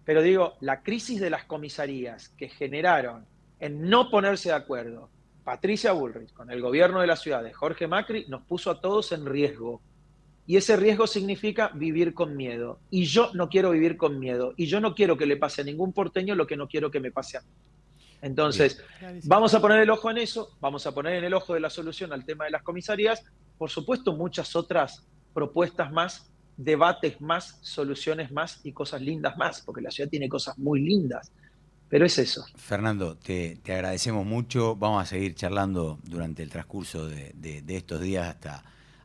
pero digo, la crisis de las comisarías que generaron en no ponerse de acuerdo Patricia Bullrich con el gobierno de la ciudad de Jorge Macri nos puso a todos en riesgo. Y ese riesgo significa vivir con miedo. Y yo no quiero vivir con miedo. Y yo no quiero que le pase a ningún porteño lo que no quiero que me pase a mí. Entonces, vamos a poner el ojo en eso, vamos a poner en el ojo de la solución al tema de las comisarías, por supuesto muchas otras propuestas más, debates más, soluciones más y cosas lindas más, porque la ciudad tiene cosas muy lindas, pero es eso. Fernando, te agradecemos mucho, vamos a seguir charlando durante el transcurso de estos días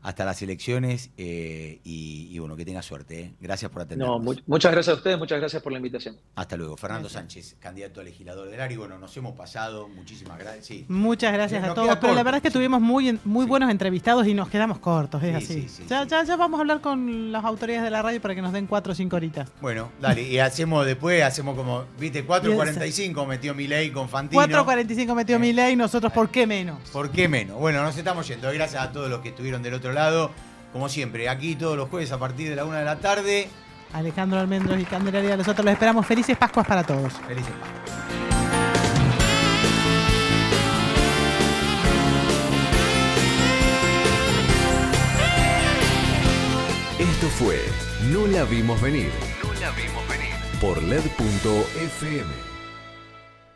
hasta las elecciones y bueno, que tenga suerte, ¿eh? Gracias por atendernos. No, muchas gracias a ustedes, muchas gracias por la invitación. Hasta luego. Fernando Sánchez, candidato a legislador del área. Bueno, nos hemos pasado, muchísimas gracias. Sí. Muchas gracias a todos, pero la verdad es que tuvimos muy buenos entrevistados y nos quedamos cortos, es así. Ya vamos a hablar con las autoridades de la radio para que nos den 4 o 5 horitas. Bueno, dale, y hacemos como, viste, 4.45 metió Milei con Fantino. 4.45 metió Milei, nosotros ¿por qué menos? ¿Por qué menos? Bueno, nos estamos yendo. Gracias a todos los que estuvieron del otro lado. Como siempre, aquí todos los jueves a partir de la 1 de la tarde. Alejandro Almendros y Candelaria, nosotros los esperamos. Felices Pascuas para todos. Felices Pascuas. Esto fue No la vimos venir. No la vimos venir. Por LED.fm.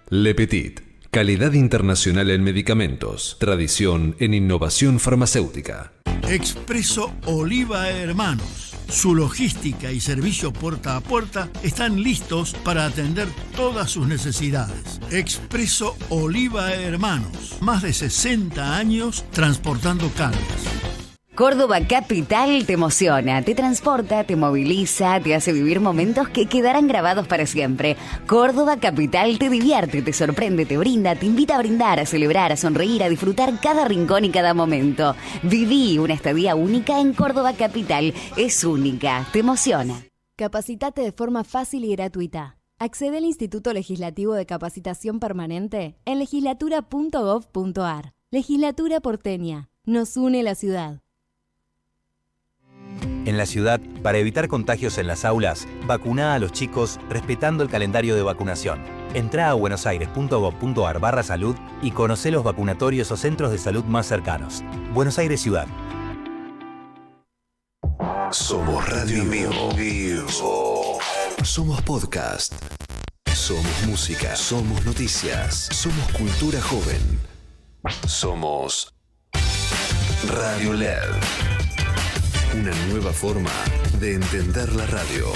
Le Petit. Calidad internacional en medicamentos. Tradición en innovación farmacéutica. Expreso Oliva Hermanos. Su logística y servicio puerta a puerta están listos para atender todas sus necesidades. Expreso Oliva Hermanos. Más de 60 años transportando cargas. Córdoba Capital te emociona, te transporta, te moviliza, te hace vivir momentos que quedarán grabados para siempre. Córdoba Capital te divierte, te sorprende, te brinda, te invita a brindar, a celebrar, a sonreír, a disfrutar cada rincón y cada momento. Viví una estadía única en Córdoba Capital. Es única, te emociona. Capacitate de forma fácil y gratuita. Accede al Instituto Legislativo de Capacitación Permanente en legislatura.gov.ar. Legislatura porteña. Nos une la ciudad. En la ciudad, para evitar contagios en las aulas, vacuná a los chicos respetando el calendario de vacunación. Entrá a buenosaires.gov.ar/salud y conocé los vacunatorios o centros de salud más cercanos. Buenos Aires Ciudad. Somos Radio Vivo. Somos podcast. Somos música. Somos noticias. Somos cultura joven. Somos Radio LED. Una nueva forma de entender la radio.